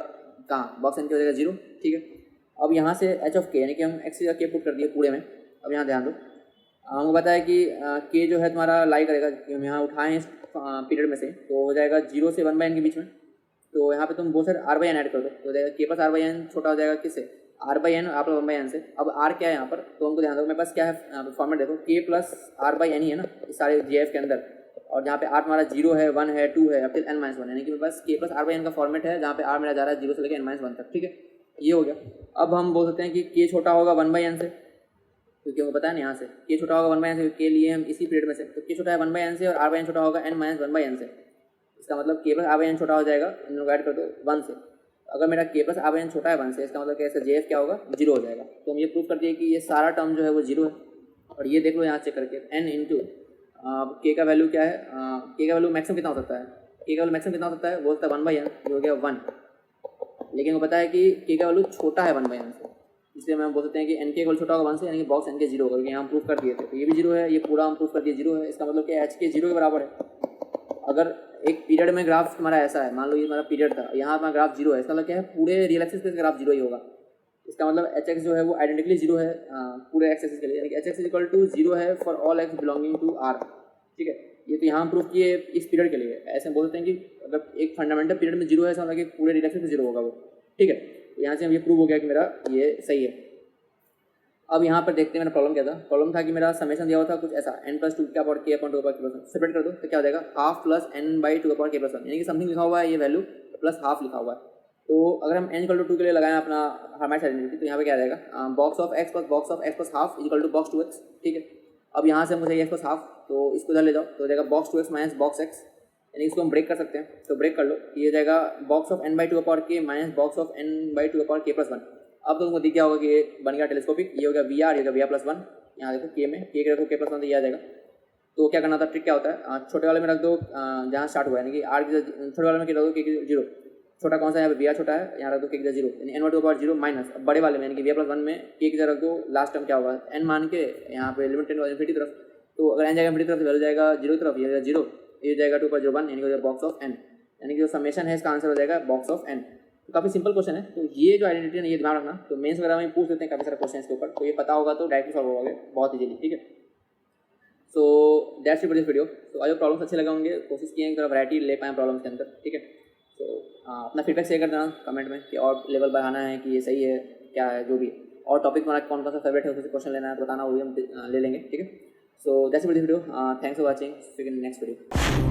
कहाँ, बॉक्स n के हो जाएगा 0, ठीक है। अब यहाँ से एच ऑफ के यानी कि हम एक्स के पुट कर दिए पूरे में। अब यहाँ ध्यान दो, हमको पता है कि के जो है तुम्हारा लाई करेगा कि हम यहाँ उठाएं इस पीरियड में से, तो हो जाएगा 0 से 1/n के बीच में। तो यहाँ पे तुम बहुत सारे r/n ऐड कर दो, तो हो जाएगा के प्लस r/n छोटा हो जाएगा किससे, r/n और r प्लस 1/n से। अब r क्या है यहाँ पर, तो हमको ध्यान दो, मेरे पास क्या है फॉर्मेट देखो, के प्लस r/n ही है ना इस सारे GF के अंदर, और जहाँ पे r हमारा 0 है 1 है 2 है अब फिर n-1, यानी कि मेरे पास के प्लस r/n का फॉर्मेट है जहाँ पे r मेरा जा रहा है 0 से लेकर n-1 तक, ठीक है। ये हो गया। अब हम बोल सकते हैं कि के छोटा होगा 1/n से, क्योंकि हमको पता है ना यहाँ से के छोटा होगा 1/n से, के लिए हम इसी पीरियड में से, तो के छोटा है 1/n से और r/n छोटा होगा n-1/n से। इसका मतलब के प्लस r/n छोटा हो जाएगा, इन लोग ऐड कर दो 1 से। अगर मेरा के प्लस r/n छोटा है 1 से, इसका मतलब कैसे JF क्या होगा 0 हो जाएगा। तो हम ये प्रूव कर दिए कि ये सारा टर्म जो है वो 0 है। और ये देख लो यहाँ चेक करके n इंटू के का वैल्यू क्या है, के का वैल्यू मैक्सिमम कितना हो सकता है, के का वैल्यू मैक्सिमम कितना हो सकता है, वो होता है 1/n, ये हो गया 1। लेकिन वो पता है कि के का वैल्यू छोटा है 1/n से, इसलिए हम बोल सकते हैं कि n के वैल्यू छोटा होगा 1 से, यानी कि बॉक्स n के 0 होगा, क्योंकि यहाँ हम प्रूव कर दिए थे। तो ये भी 0 है, ये पूरा हम प्रूव कर दिए 0 है। इसका मतलब कि h के 0 के बराबर है। अगर एक पीरियड में ग्राफ तुम्हारा ऐसा है, मान लो ये हमारा पीरियड था, यहाँ हमारा ग्राफ 0 है, इसका मतलब क्या है पूरे रियल एक्सिस पे ग्राफ 0 ही होगा। इसका मतलब एच एक्स जो है वो आइडेंटिकली 0 है पूरे एक्स एक्सिस के लिए, यानी कि एच एक्स इक्वल टू 0 है for all X belonging to r, ठीक है। ये तो यहाँ हम प्रूव किए इस पीरियड के लिए। ऐसे हम बोल सकते हैं कि अगर एक फंडामेंटल पीरियड में 0 है, ऐसा मतलब कि पूरे रियल एक्सिस पे 0 होगा वो, ठीक है। तो यहाँ से हम ये प्रूव हो गया कि मेरा ये सही है। अब यहाँ पर देखते हैं मेरा प्रॉब्लम क्या था। प्रॉब्लम था कि मेरा समेशन दिया हुआ था कुछ ऐसा n+2 का पावर k अपॉन 2 का k+1, सेपरेट कर दो तो क्या हो जाएगा half plus n/2 upon k+1, यानी कि समथिंग लिखा हुआ है ये वैल्यू प्लस हाफ लिखा हुआ है। तो अगर हम n=2 के लिए लगाएं अपना हमारे आइडेंटिटी, तो यहाँ पे क्या आ जाएगा box of x plus box of x plus half equal to box 2x, ठीक है। अब यहाँ से हमको चाहिए x प्लस हाफ, तो इसको इधर ले जाओ तो हो जाएगा box 2x minus box x, यानी इसको हम ब्रेक कर सकते हैं, तो ब्रेक कर लो। ये हो जाएगा box of n/2 upon k minus box of n/2 upon k+1। अब तो तुमको दिख गया होगा कि ये बन गया टेलीस्कोपिक, ये हो गया VR, ये हो गया VR+1। यहाँ देखो के में के रखो k+1 तो ये आ जाएगा। तो क्या करना था, ट्रिक क्या होता है, छोटे वाले में रख दो जहाँ स्टार्ट हुआ है, यानी कि r की छोटे वाले में क्या रख दो k 0, छोटा कौन सा है यहाँ पे VR छोटा है, यहाँ रख दो k 0, यानी n/2 अपॉन 0 माइनस बड़े वाले में यानी कि VR+1 में k की रख दो, लास्ट टर्म क्या होगा n मान के यहाँ पे लिमिट टेंड इन्फिनिटी तरफ, तो अगर n जाएगा इन्फिनिटी तरफ वैल्यू जाएगा 0 की तरफ, ये जाएगा 0, ये जाएगा 2 पर 1, यानी कि बॉक्स ऑफ n, यानी कि जो समेशन है इसका आंसर हो जाएगा बॉक्स ऑफ n। तो काफ़ी सिंपल क्वेश्चन है। तो ये जो आइडेंटिटी है ये ध्यान रखना, तो मेंस वगैरह में पूछ देते हैं काफ़ी सारे क्वेश्चन इसके ऊपर, तो ये पता होगा तो डायरेक्टली सॉल्व होगा बहुत इजीली, ठीक है। So that's it for this video. तो आज प्रॉब्लम्स अच्छे लगे होंगे, कोशिश किए थोड़ा वैरायटी ले पाएँ प्रॉब्लम्स के अंदर, ठीक है। तो अपना फीडबैक शेयर कर देना कमेंट में कि और लेवल बढ़ाना है कि ये सही है क्या है जो भी, और टॉपिक हमारा कौन कौन सा फेवरेट है उससे क्वेश्चन लेना है बताना, वो भी हम ले लेंगे, ठीक है। So that's it for this video, thanks for watching, see you in next video.